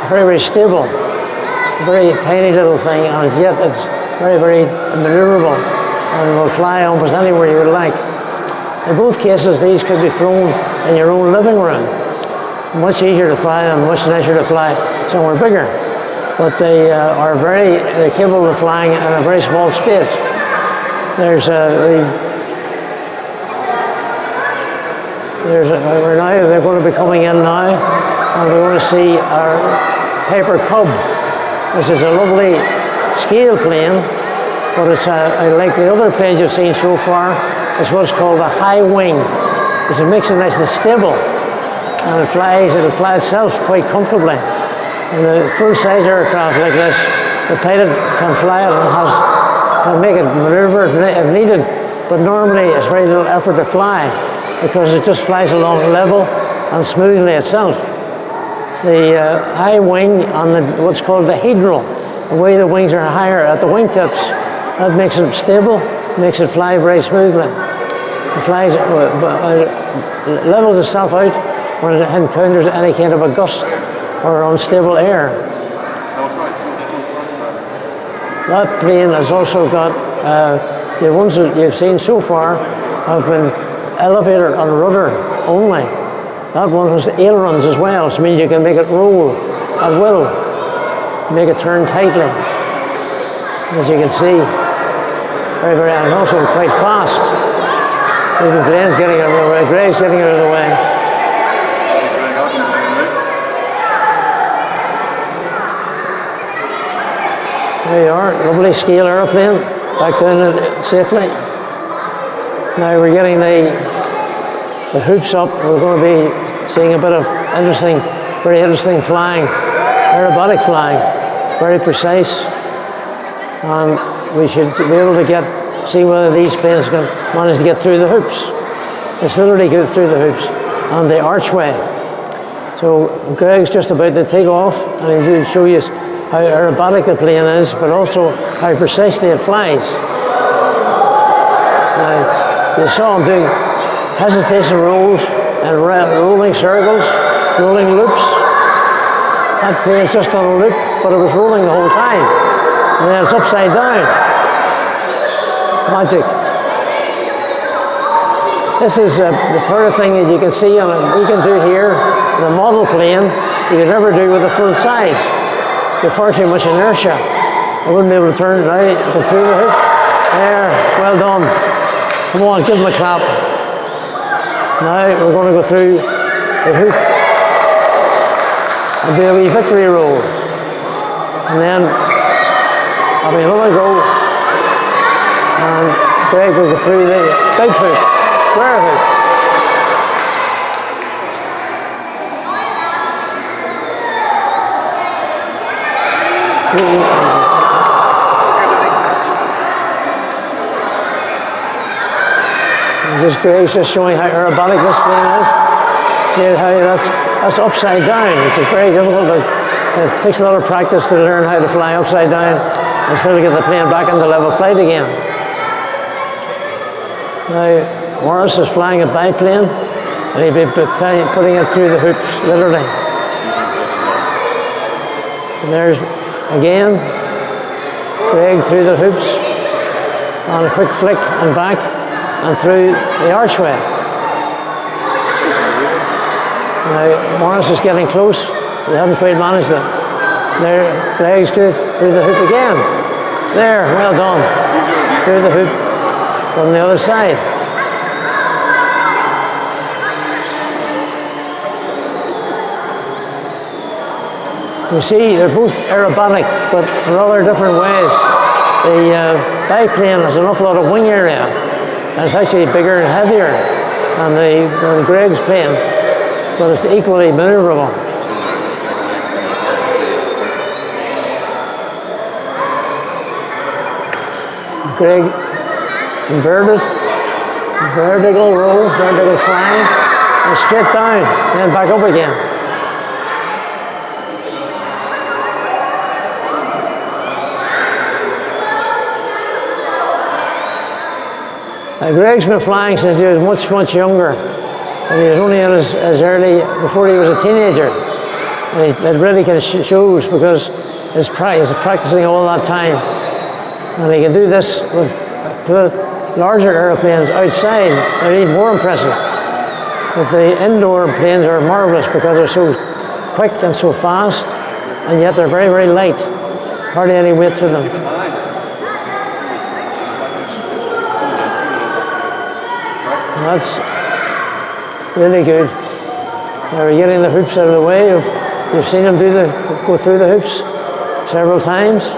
very, very stable, a very tiny little thing, and yet it's very, very maneuverable, and will fly almost anywhere you would like. In both cases, these could be flown in your own living room. Much easier to fly and much nicer to fly somewhere bigger. But they are they're capable of flying in a very small space. They're going to be coming in now, and we're going to see our Paper Cub. This is a lovely scale plane, but it's like the other planes you've seen so far. It's what's called a high wing, which makes it nice and stable, and it'll fly itself quite comfortably. In a full-size aircraft like this, the pilot can fly it and can make it maneuver if needed, but normally it's very little effort to fly because it just flies along level and smoothly itself. The high wing on what's called the hedral, the way the wings are higher at the wingtips, that makes it stable, makes it fly very smoothly. It flies, levels itself out when it encounters any kind of a gust or unstable air. That plane has also got, the ones that you've seen so far have been elevator and rudder only. That one has ailerons as well, which means you can make it roll at will, make it turn tightly. As you can see, very, very, and also quite fast. Even Greg's getting out of the way. Greg's getting out of the way. There you are, lovely scale aeroplane, back down it safely. Now we're getting the hoops up. We're going to be seeing a bit of very interesting flying, aerobatic flying, very precise. And we should be able to see whether these planes can manage to get through the hoops. It's literally go through the hoops and the archway. So Greg's just about to take off, and he'll show you how aerobatic the plane is, but also how precisely it flies. Now, you saw him doing hesitation rolls and rolling circles, rolling loops. That plane's just on a loop, but it was rolling the whole time. And then it's upside down. Magic. This is the sort of thing that you can see we can do here in a model plane you could never do with a full size. You're far too much inertia. I wouldn't be able to turn right, go through the hoop. There, well done. Come on, give them a clap. Now we're going to go through the hoop and do a wee victory roll. And then having another go, and Greg will go through the big hoop, square hoop. Greg's just showing how aerobatic this plane is. Yeah, how that's upside down, which is very difficult. It takes a lot of practice to learn how to fly upside down and still get the plane back into level flight again. Now, Morris is flying a biplane, and he'll be putting it through the hoops, literally. And there's, again, Greg through the hoops, on a quick flick and back, and through the archway. Now, Morris is getting close. He hasn't quite managed it. There, Greg's good through the hoop again. There, well done. Through the hoop from the other side. You see, they're both aerobatic, but in rather different ways. The biplane has an awful lot of wing area, and it's actually bigger and heavier than Greg's plane, but it's equally maneuverable. Greg inverted, vertical roll, vertical climb, and straight down, then back up again. Greg's been flying since he was much, much younger. And he was only in his early, before he was a teenager. And it really kind of shows because he's practicing all that time. And he can do this with larger airplanes outside. They're even more impressive. But the indoor planes are marvelous because they're so quick and so fast, and yet they're very, very light. Hardly any weight to them. That's really good. Now we're getting the hoops out of the way. You've seen him go through the hoops several times.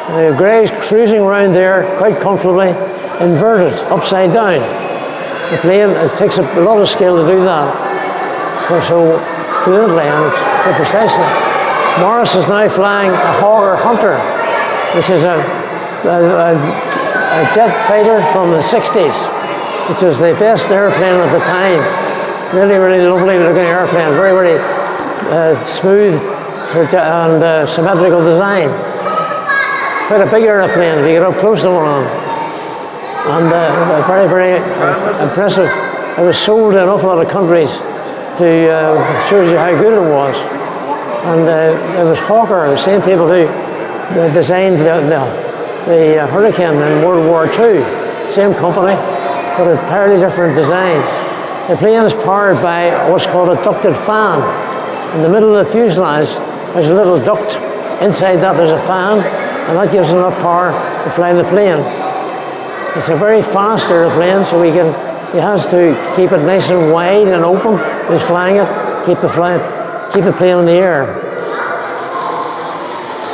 Now Greg's cruising around there quite comfortably, inverted, upside down. The plane, it takes a lot of skill to do that. So fluently and so precisely. Morris is now flying a Hawker Hunter, which is a jet fighter from the 60s, which is the best airplane at the time. Really, really lovely looking airplane, very, very smooth and symmetrical design. Quite a big airplane if you get up close to one of them. And very, very impressive. It was sold in an awful lot of countries to shows you how good it was. And it was Hawker, the same people who designed the Hurricane in World War II. Same company, but an entirely different design. The plane is powered by what's called a ducted fan. In the middle of the fuselage, there's a little duct. Inside that there's a fan, and that gives enough power to fly the plane. It's a very fast airplane, so he has to keep it nice and wide and open. He's flying it, keep the plane in the air.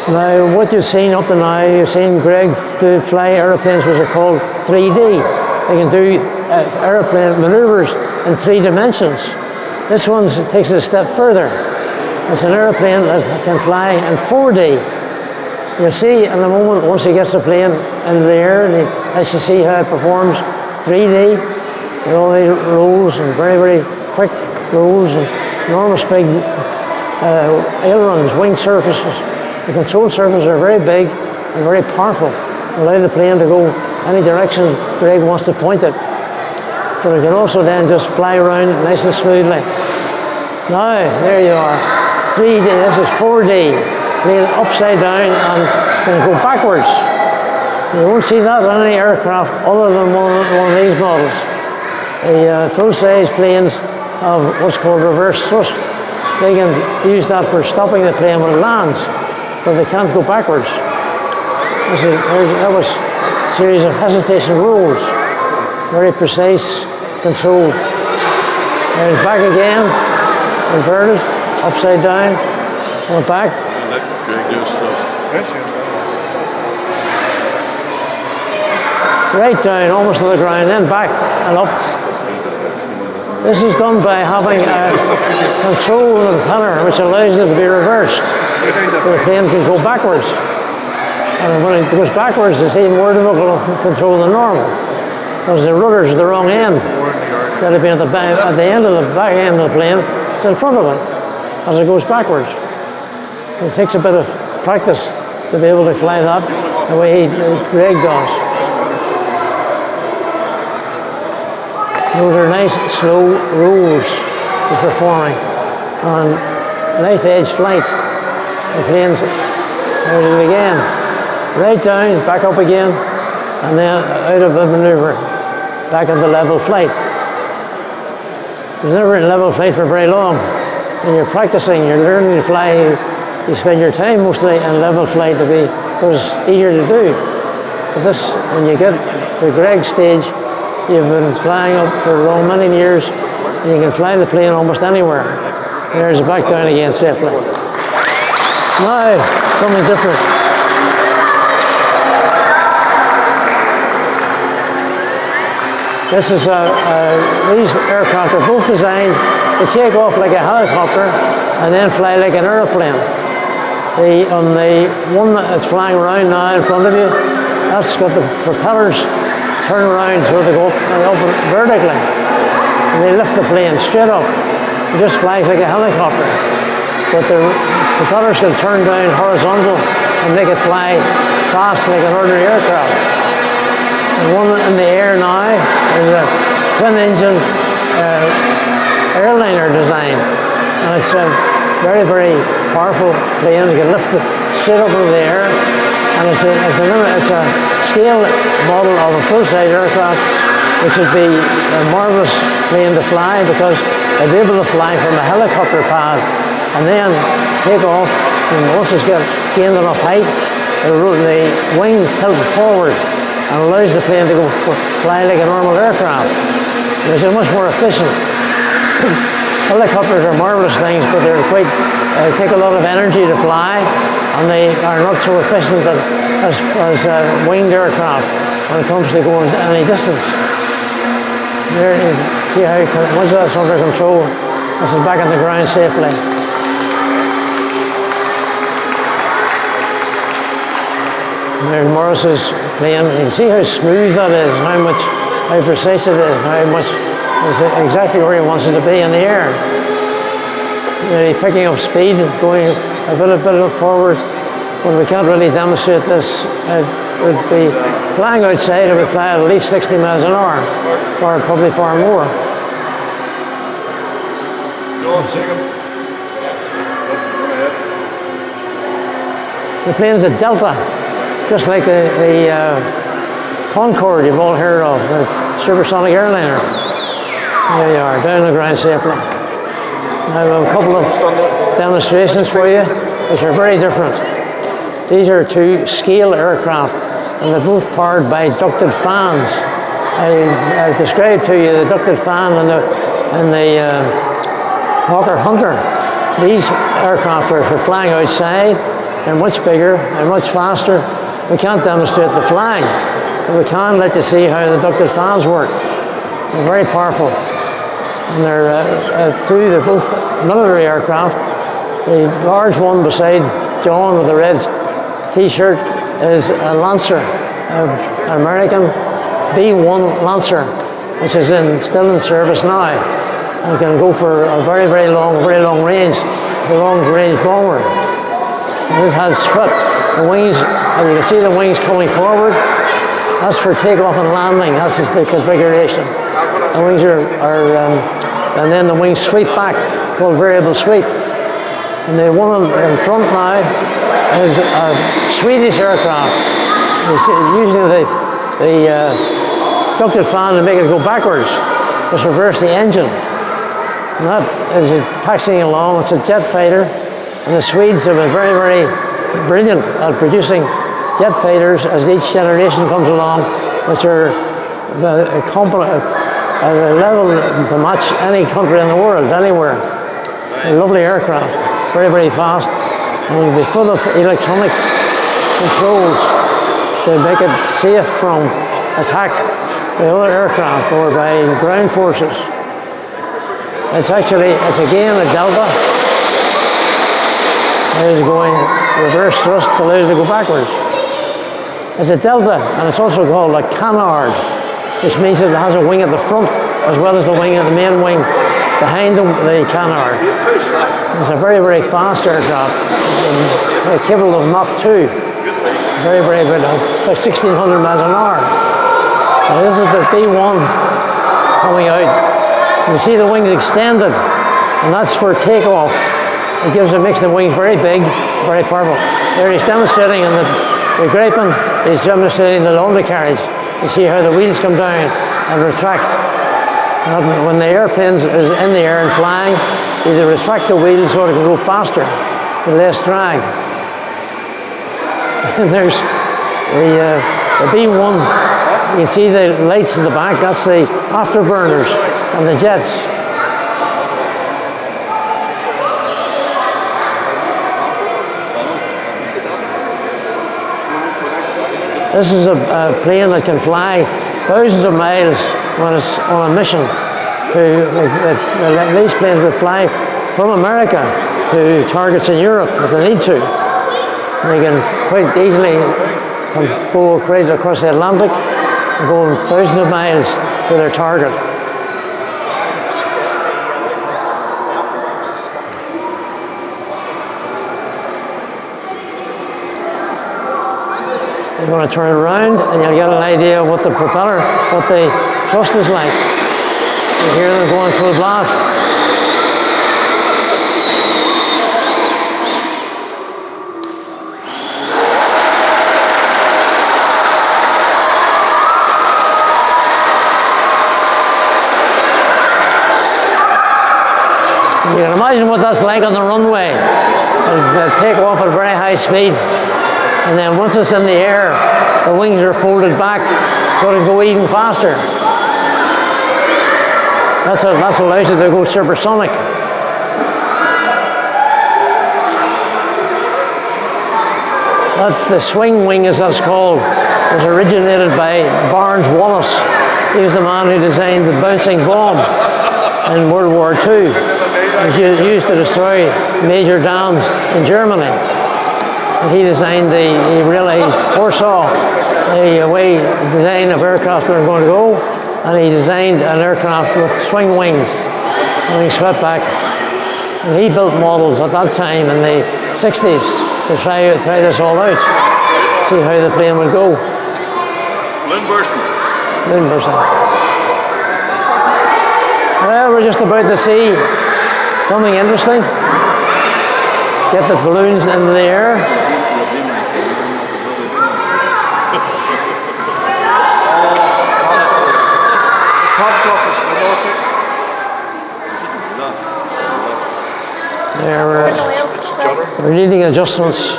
Now, what you've seen up to now, you've seen Greg fly airplanes which are called 3D. They can do airplane maneuvers in 3 dimensions. This one takes it a step further. It's an airplane that can fly in 4D. You'll see in a moment, once he gets the plane in the air, and he lets you see how it performs 3D, with all the rolls and very, very quick rolls and enormous big ailerons, wing surfaces. The control surfaces are very big and very powerful. Allow the plane to go any direction Greg wants to point it. But it can also then just fly around nice and smoothly. Now, there you are. 3D, this is 4D. Plane upside down and can go backwards. You won't see that on any aircraft other than one of these models. The full-size planes have what's called reverse thrust. They can use that for stopping the plane when it lands, but they can't go backwards. That was a series of hesitation rules, very precise control. There's back again, inverted, upside down, going back. Right down, almost to the ground, then back and up. This is done by having a control of the propeller which allows it to be reversed. So the plane can go backwards. And when it goes backwards, it's even more difficult to control than normal, because the rudder's at the wrong end. Instead of being at the end of the back end of the plane, it's in front of it as it goes backwards. It takes a bit of practice to be able to fly that the way Greg does. Those are nice, slow rolls he's performing on knife edge flight. The plane's there's it again. Right down, back up again, and then out of the maneuver, back into level flight. He's never in level flight for very long. When you're practicing, you're learning to fly, you spend your time mostly in level flight because it's easier to do. But this, when you get to Greg's stage, you've been flying up for many years, and you can fly the plane almost anywhere. And there's it back down again safely. Now, something different. This is these aircraft are both designed to take off like a helicopter and then fly like an airplane. On the one that's flying around now in front of you, that's got the propellers turn around so they go up and open vertically. And they lift the plane straight up. It just flies like a helicopter. But the propellers can turn down horizontal and make it fly fast like an ordinary aircraft. The one in the air now is a twin-engine airliner design. And it's a very, very powerful plane. You can lift it straight up into the air. And it's a scale model of a full-size aircraft, which would be a marvelous plane to fly because they'd be able to fly from a helicopter pad and then take off. And once it's gained enough height, the wing tilts forward and allows the plane to go fly like a normal aircraft, which is much more efficient. Helicopters are marvelous things, but they take a lot of energy to fly, and they are not so efficient as winged aircraft when it comes to going any distance. There you see how once that's under control, this is back on the ground safely. There's Morris's plane. You can see how smooth that is, how precise it is, how much is exactly where he wants it to be in the air. He's picking up speed and going a bit forward, but we can't really demonstrate this. It would be flying outside, it would fly at least 60 miles an hour, or probably far more. The plane's a Delta, just like the Concorde you've all heard of, the supersonic airliner. There you are, down on the ground safely. I have a couple of demonstrations for you, which are very different. These are two scale aircraft and they're both powered by ducted fans. I described to you the ducted fan and the Hawker Hunter. These aircraft are for flying outside. They're much bigger, they're much faster. We can't demonstrate the flying, but we can let you see how the ducted fans work. They're very powerful. And they're both military aircraft. The large one beside John with the red t-shirt is a Lancer, an American B-1 Lancer, which is still in service now. And can go for a very, very long range, the long range bomber. And it has strut. The wings, and you can see the wings coming forward. That's for takeoff and landing. That's just the configuration. The wings and then the wings sweep back, called variable sweep. And the one in front now is a Swedish aircraft. It's using the ducted fan to make it go backwards. Just reverse the engine. And that is taxiing along. It's a jet fighter. And the Swedes have been very, very brilliant at producing jet fighters as each generation comes along, which are a level to match any country in the world, anywhere. A lovely aircraft, very, very fast, and will be full of electronic controls to make it safe from attack by other aircraft or by ground forces. It's again a Delta. It is going reverse thrust allows it to go backwards. It's a Delta, and it's also called a canard, which means it has a wing at the front as well as the main wing behind the canard. It's a very, very fast aircraft, capable of Mach 2. Very, very good, like 1,600 miles an hour. Now this is the B1 coming out. You see the wings extended, and that's for takeoff. Makes the wings very big, very powerful. There he's demonstrating in the graping, he's demonstrating the undercarriage. You see how the wheels come down and retract. And when the airplane is in the air and flying, you retract the wheels so it can go faster, with less drag. And there's the B1. You can see the lights in the back, that's the afterburners and the jets. This is a plane that can fly thousands of miles when it's on a mission. These planes would fly from America to targets in Europe if they need to. They can quite easily go across the Atlantic and go thousands of miles to their target. You're going to turn it around and you'll get an idea of what the propeller, what the thrust is like. You hear them going full blast. You can imagine what that's like on the runway. They'll take off at very high speed. And then once it's in the air, the wings are folded back so it'll go even faster. That allows it to go supersonic. That's the swing wing, as that's called. It was originated by Barnes Wallis. He was the man who designed the bouncing bomb in World War II. It was used to destroy major dams in Germany. He designed he really foresaw the design of aircraft that are going to go, and he designed an aircraft with swing wings, and he swept back. And he built models at that time in the 60s to try this all out, see how the plane would go. Lindbergh. Well, we're just about to see something interesting. Get the balloons into the air. We're needing adjustments.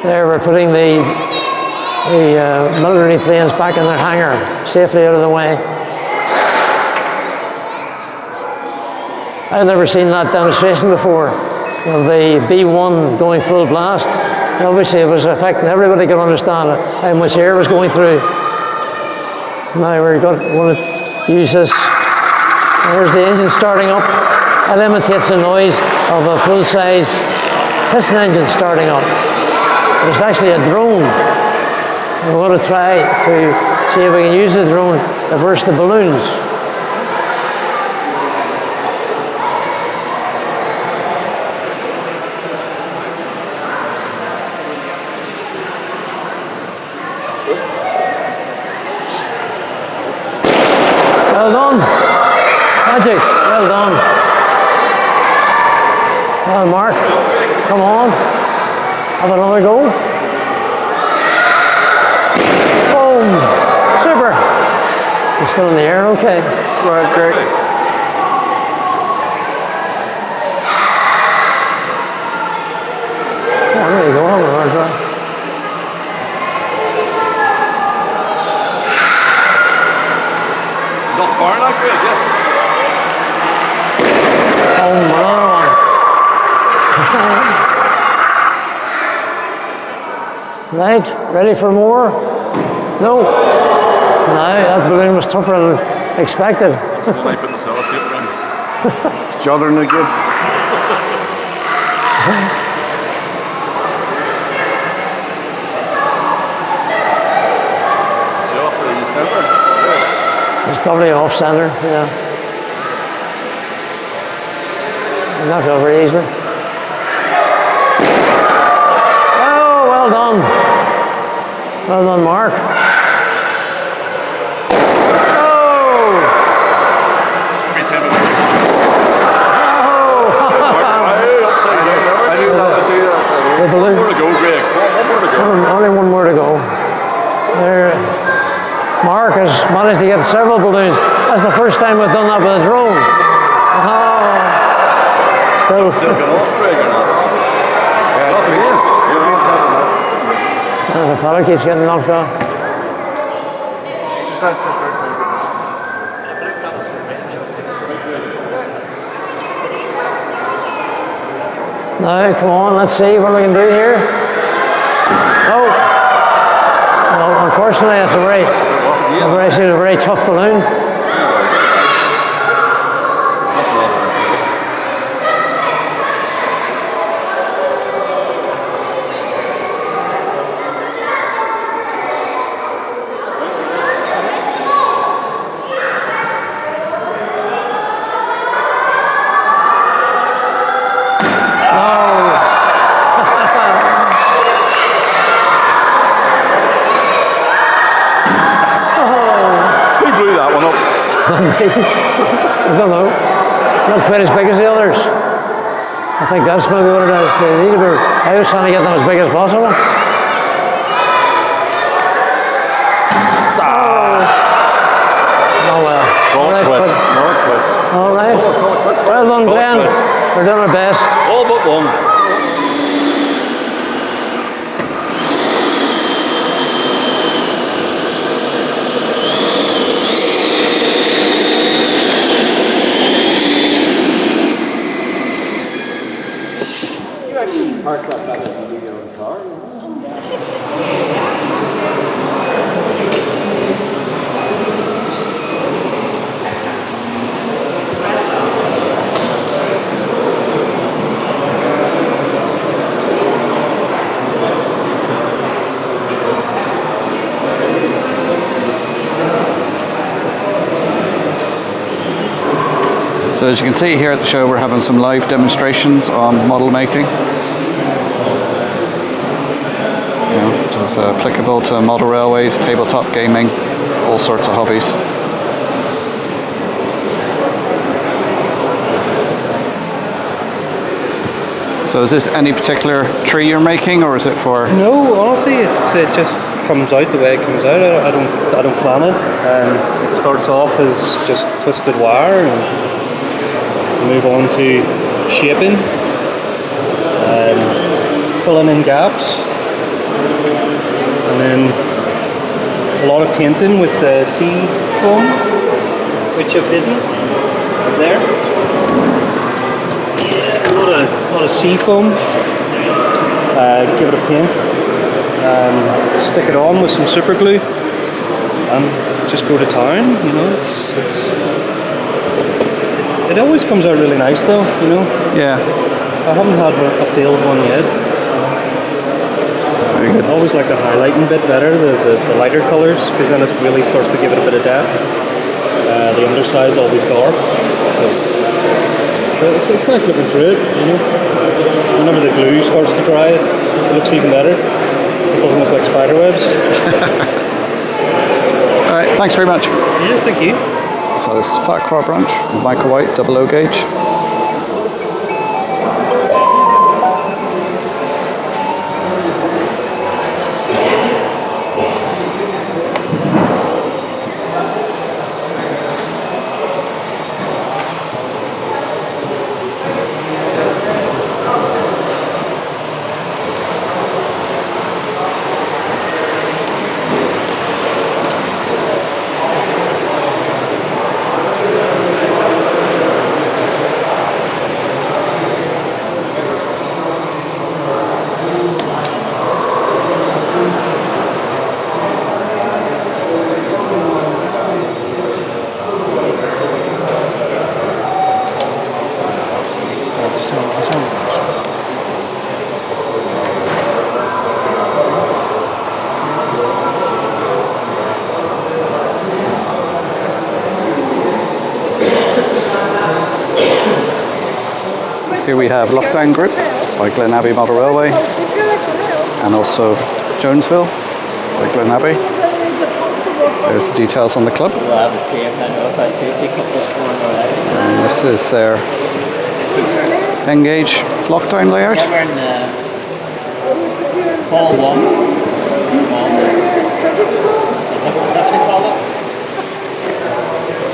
There we're putting the military planes back in their hangar, safely out of the way. I've never seen that demonstration before of the B-1 going full blast. And obviously it was affecting everybody could understand how much air was going through. Now we're going to use this. There's the engine starting up. It imitates the noise of a full-size piston engine starting up. But it's actually a drone. We're going to try to see if we can use the drone to burst the balloons. Well done. Magic. Well done. Well, Mark, come on. Have another go. Boom. Super. You're still in the air, okay. Right, great. Yeah, there you go. Have another try. Not far enough, yes. Oh, another one. Right, ready for more? No. No, that balloon was tougher than expected. That's when I put the sellotape around. Jothering again. It's off the centre. It's probably off center, yeah. Knocked over easily. Oh, well done. Well done, Mark. The balloon. One more to go, Greg. One more to go. Only one more to go. There, Mark has managed to get several balloons. That's the first time we've done that with a drone. Oh, Still going off, Greg, or not? Off again. The pilot keeps getting knocked off. Now, come on, let's see what we can do here. Oh, no, unfortunately, it's a very tough balloon. I don't know. Not quite as big as the others. I think that's maybe what it is. They need to be, I was trying to get them as big as possible. Oh well. All right. Well done, Glenn. We're doing our best. All but one. Park that back in your own car. So as you can see here at the show, we're having some live demonstrations on model making. Which is applicable to model railways, tabletop gaming, all sorts of hobbies. So is this any particular tree you're making, or is it for? No, honestly, it just comes out the way it comes out. I don't plan it. It starts off as just twisted wire, and move on to shaping, filling in gaps, And then a lot of painting with the sea foam, which I've hidden up there. Yeah, a lot of sea foam. Give it a paint. Stick it on with some super glue, and just go to town. You know, it always comes out really nice, though. You know. Yeah. I haven't had a failed one yet. Very good. I always like the highlighting bit better, the lighter colours, because then it really starts to give it a bit of depth. The underside's always dark, so it's nice looking through it, you know. Whenever the glue starts to dry, it looks even better. It doesn't look like spider webs. All right, thanks very much. Yeah, thank you. So this is Fat Car Branch, Michael White, double O gauge. Here we have Lockdown Group by Glen Abbey Model Railway, and also Jonesville by Glen Abbey. There's the details on the club. And this is their N-gauge lockdown layout. Hall 1.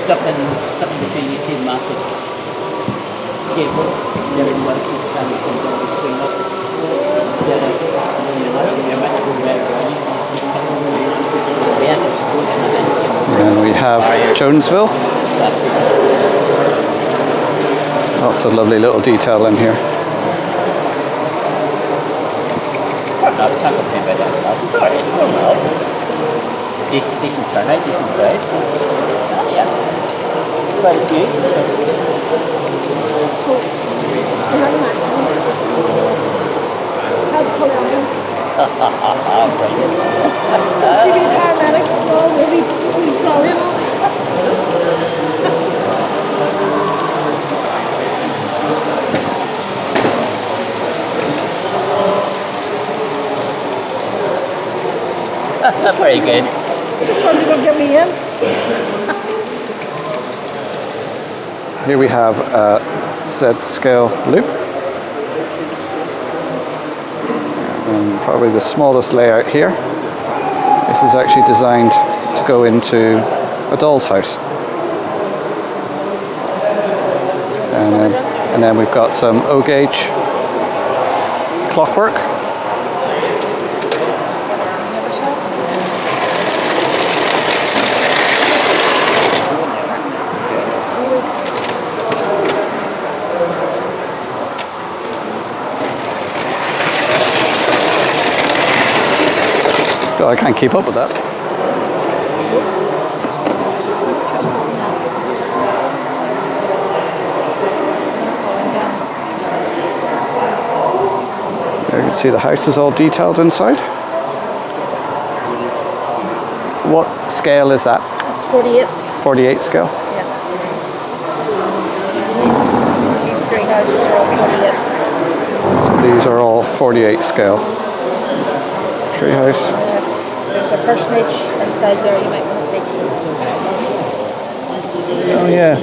Stuff in between you two massive cables. Getting well to the time it comes out between us. Instead of you're much more better And we have Jonesville. Lots of lovely little detail in here. Decent turnout, decent price. Yeah. Quite a few. Should be paramedics, no, maybe we probably That's very good. just wanted to go get me in. Here we have a Z-scale loop. And probably the smallest layout here. This is actually designed to go into a doll's house. And then we've got some O-gauge clockwork. God, I can't keep up with that. There you can see the house is all detailed inside. What scale is that? It's 48. 48 scale. Yeah. These three houses are all 48. So these are all 48 scale. Treehouse. There's a personage inside there you might want to see. Oh yeah.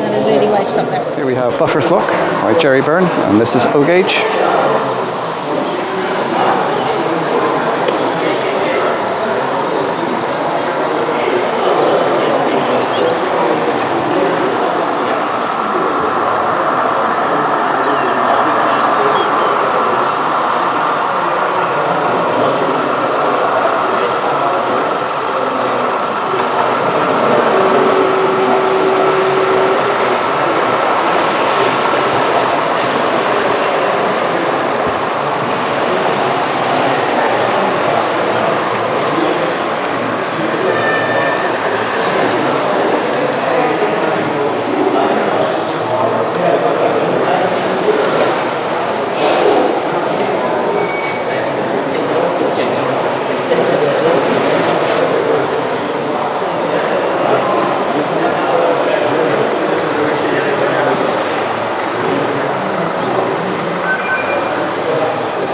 And his lady wife's up there. Here we have Buffer's Lock by Jerry Byrne, and this is O-gauge.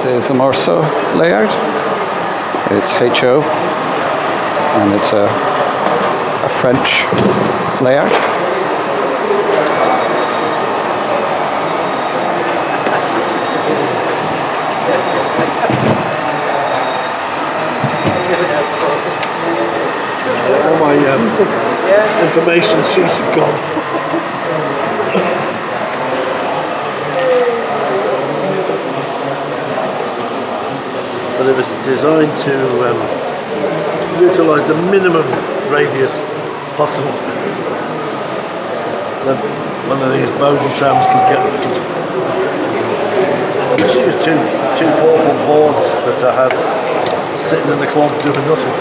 is a Morceau layout. It's HO, and it's a French layout. All my information sheets have gone. But it was designed to utilise the minimum radius possible that one of these bogie trams can get. Just used two 4-foot boards that I had sitting in the club doing nothing.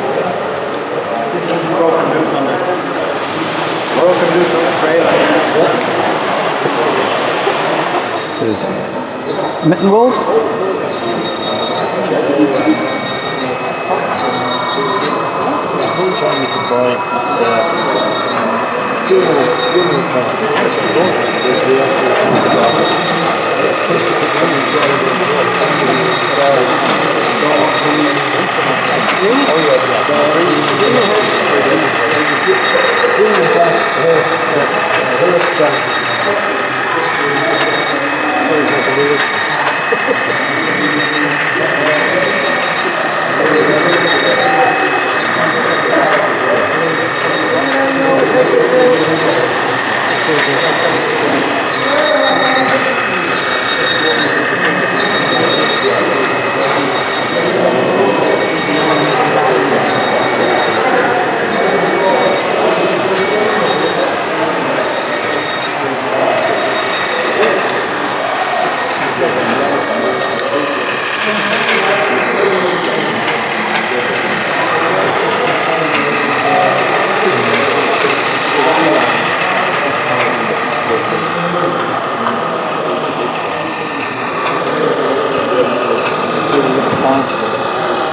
Broken loose on the trailer. This is Mittenwald. Moonshine you can buy.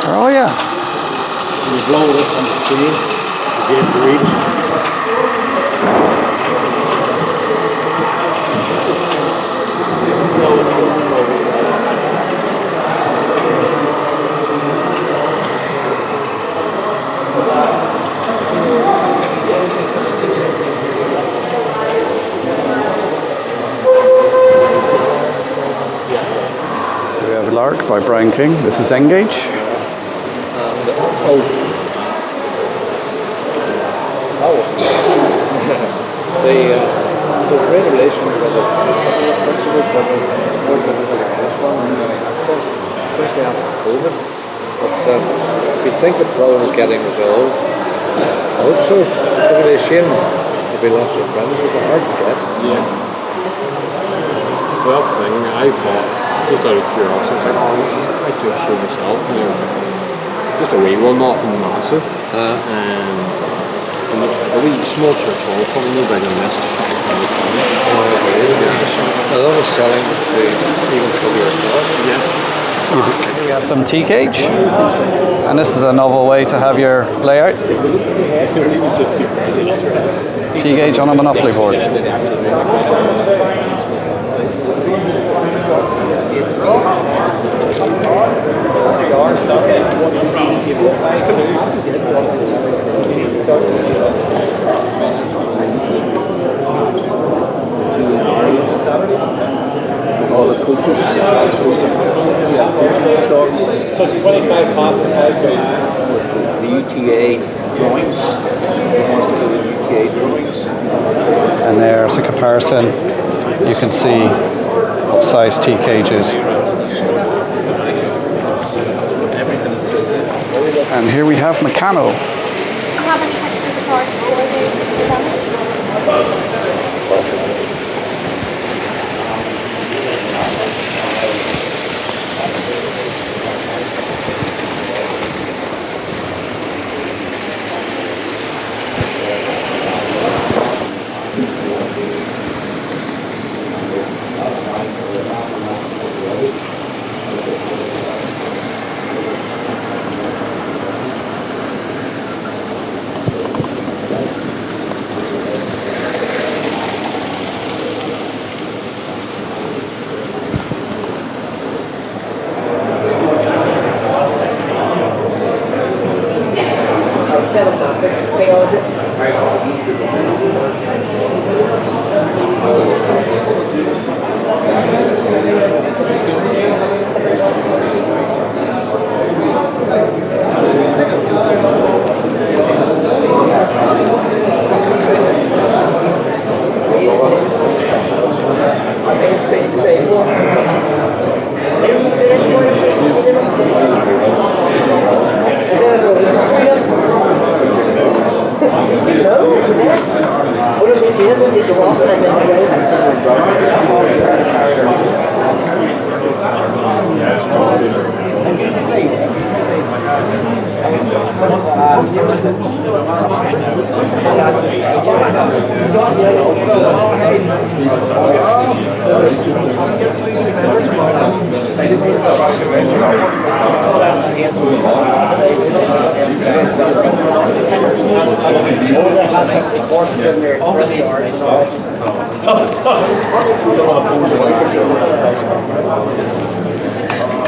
Oh yeah. When you blow it up on the screen, you get to reach. We have Lark by Brian King. This is Engage. The great relations with the principals when we work with this one and getting access, especially after COVID. But we think the problem is getting resolved. I hope so, because it would be a shame if we lost our friends. They're hard to get. Yeah. Well, thing I thought, just out of curiosity, I was like, oh, I'd do a show myself, you know, just a wee one, nothing massive. And a wee small church hall, probably no bigger than this. I love us selling to even to Yeah. We have some T-Cage, and this is a novel way to have your layout. T-Gauge on a Monopoly board. All the coaches. So it's 25 cost and 5 the UTA drawings. The UTA drawings. And there's a comparison. You can see what size T-Cage is. And here we have Meccano. How many pictures of the cars?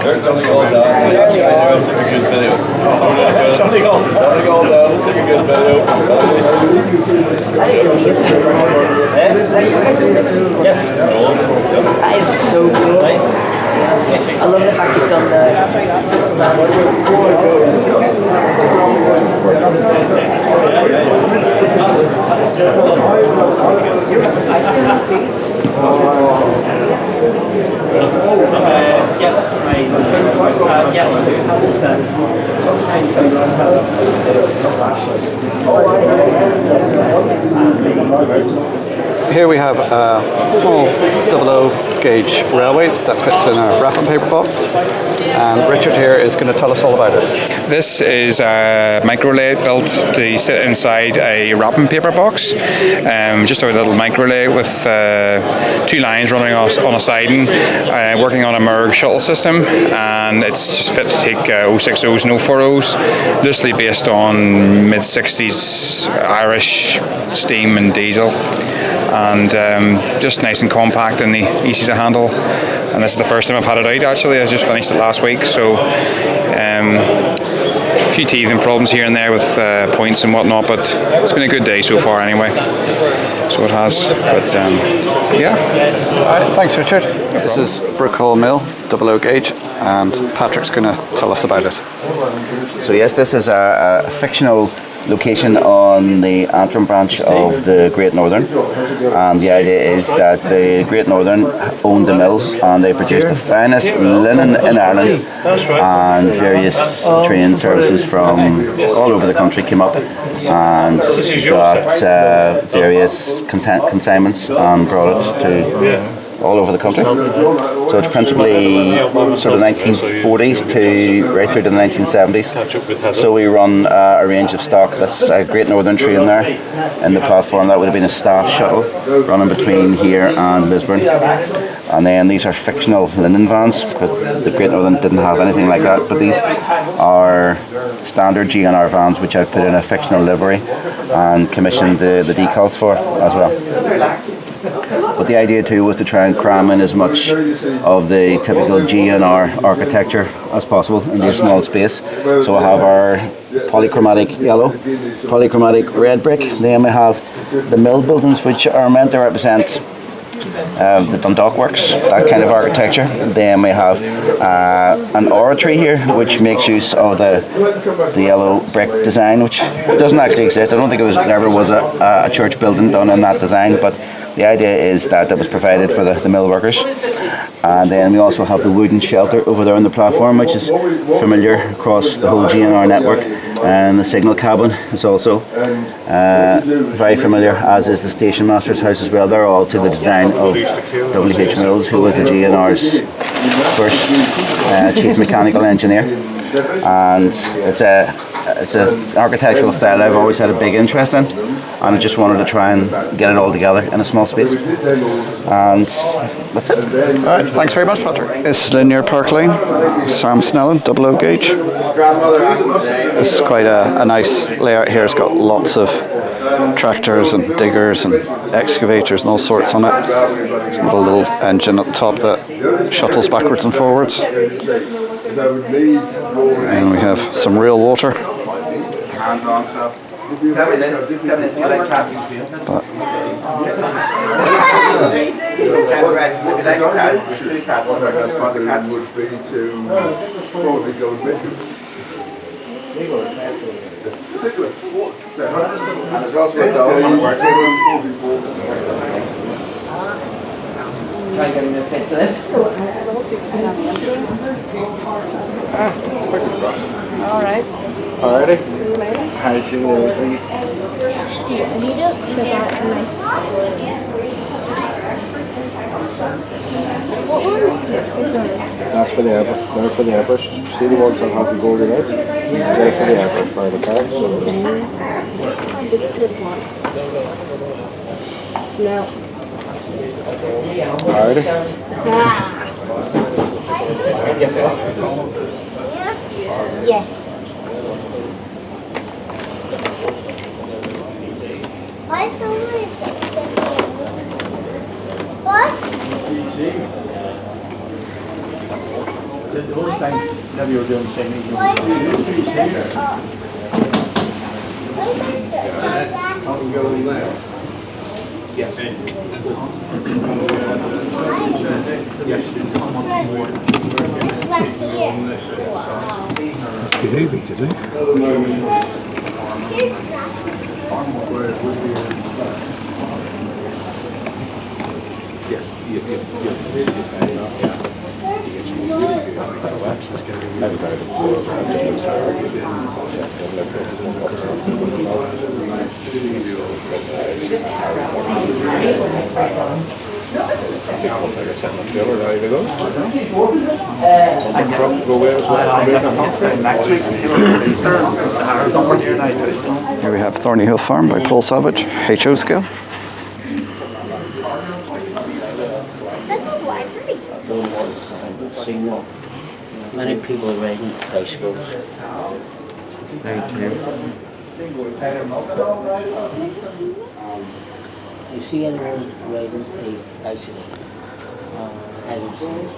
There's Donegal down. That's right there. It's a good video. Donegal down. It's a good video. Yes. That is so cool. Nice. I love the fact you've done Here we have a small 00 gauge railway that fits in a wrapping paper box, and Richard here is going to tell us all about it. This is a microlay built to sit inside a wrapping paper box, just a little microlay with 2 lines running on a siding, working on a Merg shuttle system, and it's just fit to take 060s and 040s, loosely based on mid-60s Irish steam and diesel, and just nice and compact and easy to handle. And this is the first time I've had it out actually. I just finished it last week, so a few teething problems here and there with points and whatnot, but it's been a good day so far anyway. So it has, but yeah. Alright, thanks Richard. This is Brook Hall Mill, 00 gauge, and Patrick's going to tell us about it. So yes, this is a fictional location on the Antrim branch of the Great Northern, and the idea is that the Great Northern owned the mill and they produced the finest linen in Ireland, and various train services from all over the country came up and got various consignments and brought it to all over the country. So it's principally sort of 1940s to right through to the 1970s. So we run a range of stock. That's a Great Northern train there in the platform. That would have been a staff shuttle running between here and Lisburn. And then these are fictional linen vans, because the Great Northern didn't have anything like that. But these are standard GNR vans which I've put in a fictional livery and commissioned the decals for as well. But the idea too was to try and cram in as much of the typical GNR architecture as possible into a small space. So we have our polychromatic yellow, polychromatic red brick. Then we have the mill buildings, which are meant to represent the Dundalk Works, that kind of architecture. Then we have an oratory here, which makes use of the yellow brick design, which doesn't actually exist. I don't think there ever was a church building done in that design, but the idea is that it was provided for the mill workers. And then we also have the wooden shelter over there on the platform, which is familiar across the whole GNR network. And the signal cabin is also very familiar, as is the station master's house as well. They're all to the design of W.H. Mills, who was the GNR's first chief mechanical engineer. And it's an architectural style I've always had a big interest in, and I just wanted to try and get it all together in a small space. And that's it. Alright, thanks very much, Patrick. This is Linear Park Lane, Sam Snellen, 00 gauge. This is quite a nice layout here. It's got lots of tractors and diggers and excavators and all sorts on it. It's got a little engine at the top that shuttles backwards and forwards. And we have some real water. Tell me this, do you like cats? Would be to probably go with And there's also a dog on the bird table. Try getting the fit to this. fingers crossed. All right. Alrighty. Hi, see you later. I need it for that nice. What ones? That's for the airbrush. They're for the airbrush. See the ones that have the golden edge? They're for the airbrush by the car. No. Alrighty. Yes. Why so many? What? The whole time that we were doing the same thing. How we go in there? Yes. That's behaving today. Here we have Thorny Hill Farm by Paul Savage, HO scale. Many people are riding bicycles. This is very clear. You see anyone riding a bicycle? I don't see it.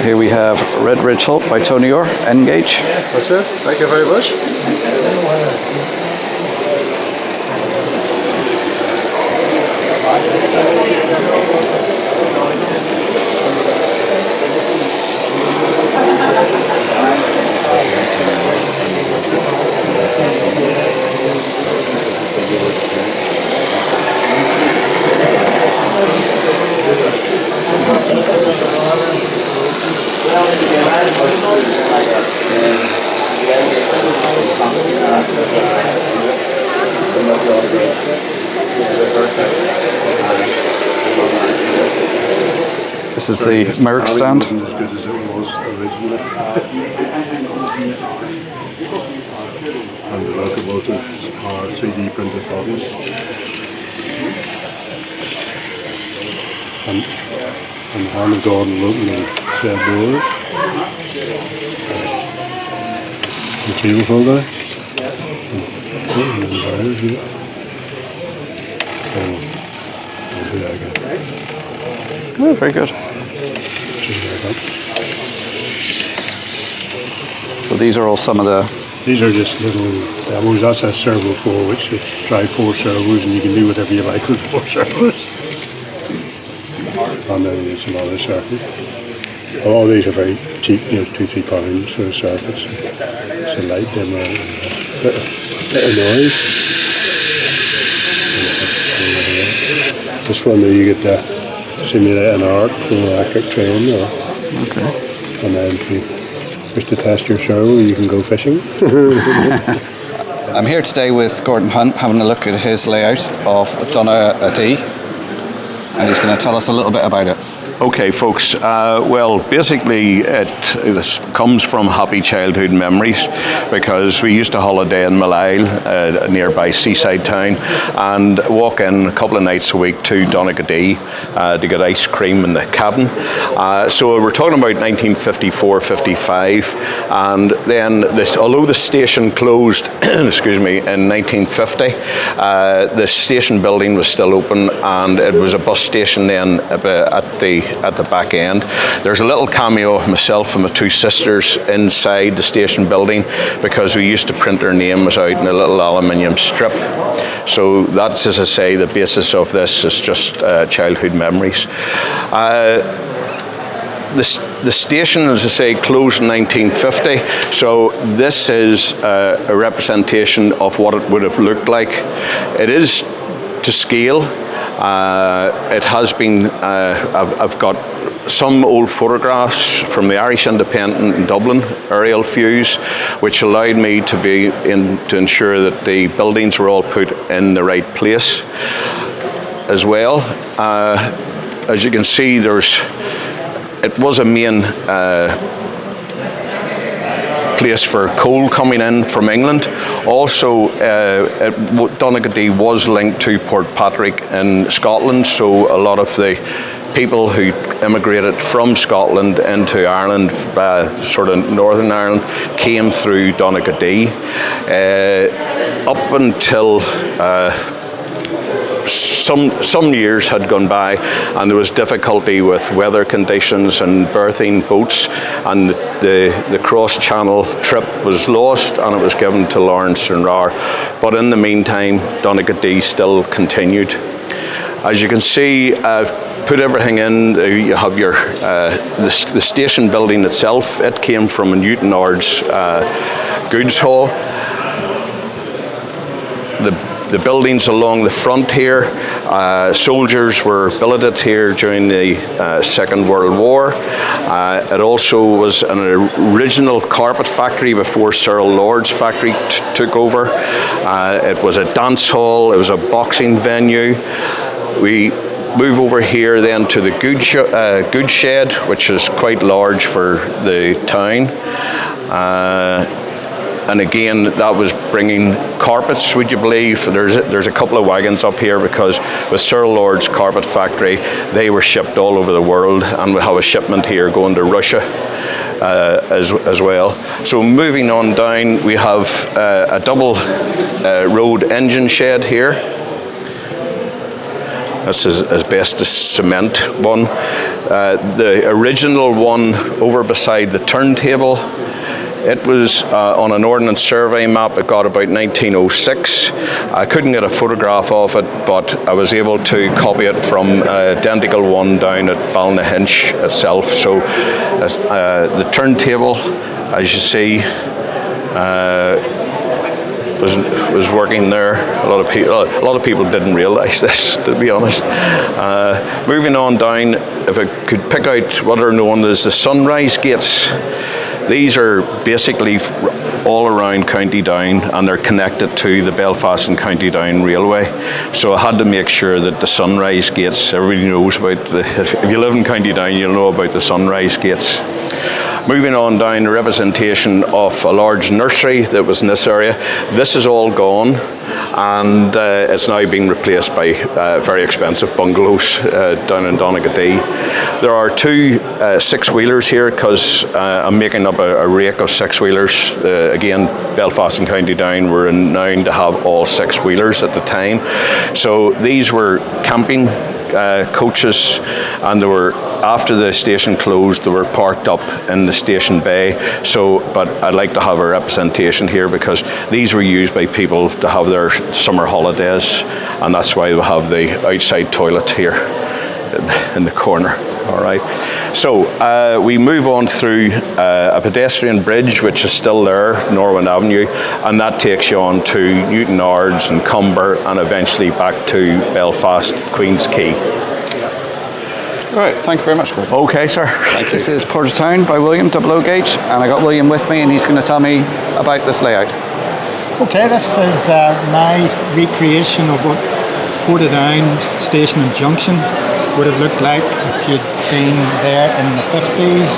Here we have Red Ridge Halt by Tony Orr, N-Gauge. That's it. Thank you very much. This is the Merrick stand. And the locomotives are 3D printed bodies. And Hannah Gordon looking at shed doors. The table folder. And the drivers here. So, I'll do that again. Oh, very good. So these are all some of the... These are just little demos. That's a Servo 4, which you drive 4 servos and you can do whatever you like with 4 servos. and some other circuits. All these are very cheap, £2-3 for the circuits. It's a light dimmer and a bit of noise. This one you get to simulate an arc from an electric train, and then if you wish to test your servo, you can go fishing. I'm here today with Gordon Hunt, having a look at his layout of Donaghadee, and he's going to tell us a little bit about it. Okay, folks. Well, basically, it comes from happy childhood memories, because we used to holiday in Malile, a nearby seaside town, and walk in a couple of nights a week to Donaghadee to get ice cream in the cabin. So we're talking about 1954-55, and then although the station closed, excuse me, in 1950, the station building was still open, and it was a bus station then at the back end. There's a little cameo of myself and my two sisters inside the station building, because we used to print our names out in a little aluminium strip. So that's, as I say, the basis of this is just childhood memories. The station, as I say, closed in 1950, so this is a representation of what it would have looked like. It is to scale. It has been, I've got some old photographs from the Irish Independent in Dublin, aerial views, which allowed me to ensure that the buildings were all put in the right place as well. As you can see, it was a main place for coal coming in from England. Also, Donaghadee was linked to Port Patrick in Scotland, so a lot of the people who immigrated from Scotland into Ireland, sort of Northern Ireland, came through Donaghadee. Up until some years had gone by, and there was difficulty with weather conditions and berthing boats, and the cross-channel trip was lost, and it was given to Lawrence and Rower. But in the meantime, Donaghadee still continued. As you can see, I've put everything in. You have your the station building itself. It came from a Newton Ord's goods hall. The buildings along the front here, soldiers were billeted here during the Second World War. It also was an original carpet factory before Cyril Lord's factory took over. It was a dance hall, it was a boxing venue. We move over here then to the goods shed, which is quite large for the town. And again, that was bringing carpets, would you believe? There's a couple of wagons up here, because with Cyril Lord's carpet factory, they were shipped all over the world, and we have a shipment here going to Russia as well. So moving on down, we have a double road engine shed here. This is asbestos cement one. The original one over beside the turntable, it was on an ordnance survey map. It got about 1906. I couldn't get a photograph of it, but I was able to copy it from identical one down at Balnahinch itself. So the turntable, as you see, was working there. A lot of people didn't realise this, to be honest. Moving on down, if I could pick out what are known as the sunrise gates. These are basically all around County Down, and they're connected to the Belfast and County Down Railway. So I had to make sure that the sunrise gates, everybody knows about if you live in County Down, you'll know about the sunrise gates. Moving on down, the representation of a large nursery that was in this area. This is all gone, and it's now being replaced by very expensive bungalows down in Donaghadee. There are two six-wheelers here, because I'm making up a rake of six-wheelers. Again, Belfast and County Down were renowned to have all six-wheelers at the time. So these were camping coaches, and they were, after the station closed, they were parked up in the station bay. So, but I'd like to have a representation here, because these were used by people to have their summer holidays, and that's why we have the outside toilet here in the corner. All right. So we move on through a pedestrian bridge, which is still there, Norwin Avenue, and that takes you on to Newtonards and Cumber, and eventually back to Belfast, Queen's Quay. All right, thank you very much, Greg. Okay, sir. Thank you. This is Port of Town by William, 00 gauge, and I got William with me, and he's going to tell me about this layout. Okay, this is my recreation of what Portadown Station and Junction would have looked like if you'd been there in the 50s,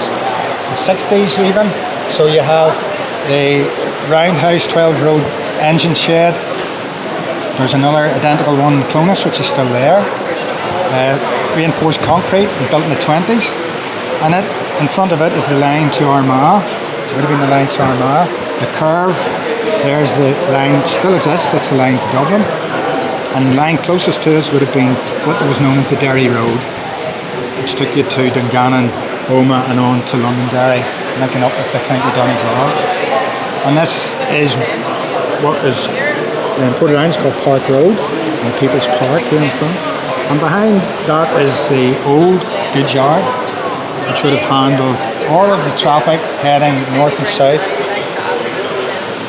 the 60s even. So you have the roundhouse 12 road engine shed. There's another identical one in Clonus, which is still there. Reinforced concrete, built in the 20s. And in front of it is the line to Armagh. Would have been the line to Armagh. The curve, there's the line which still exists, that's the line to Dublin. And the line closest to us would have been what was known as the Derry Road, which took you to Dungannon, Omagh and on to Londonderry, linking up with the County Donegal. And this is what is in Portadown, it's called Park Road, and People's Park here in front. And behind that is the old goods yard, which would have handled all of the traffic heading north and south.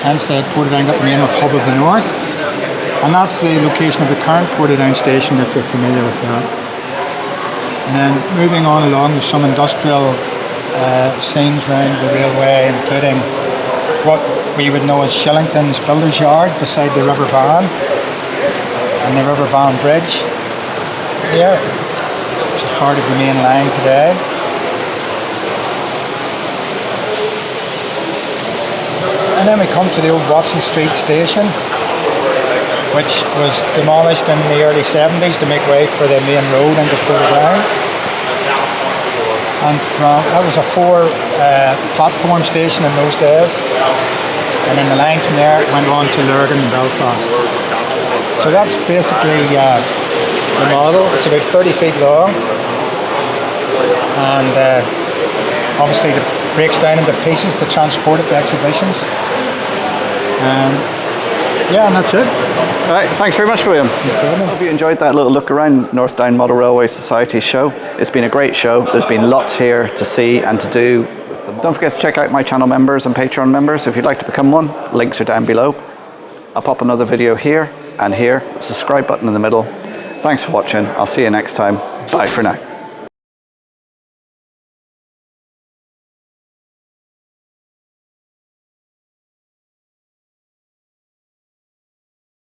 Hence the Portadown got the name of Hub of the North. And that's the location of the current Portadown station, if you're familiar with that. And then moving on along, there's some industrial scenes around the railway, including what we would know as Shillington's Builders Yard beside the River Bann and the River Bann Bridge here, which is part of the main line today. And then we come to the old Watson Street station, which was demolished in the early 70s to make way for the main road into Portadown. And that was a 4-platform station in those days. And then the line from there went on to Lurgan and Belfast. So that's basically the model. It's about 30 feet long. And obviously it breaks down into pieces to transport it to exhibitions. Yeah, and that's it. All right, thanks very much, William. I hope you enjoyed that little look around North Down Model Railway Society's show. It's been a great show. There's been lots here to see and to do. Don't forget to check out my channel members and Patreon members. If you'd like to become one, links are down below. I'll pop another video here and here. Subscribe button in the middle. Thanks for watching. I'll see you next time. Bye for now.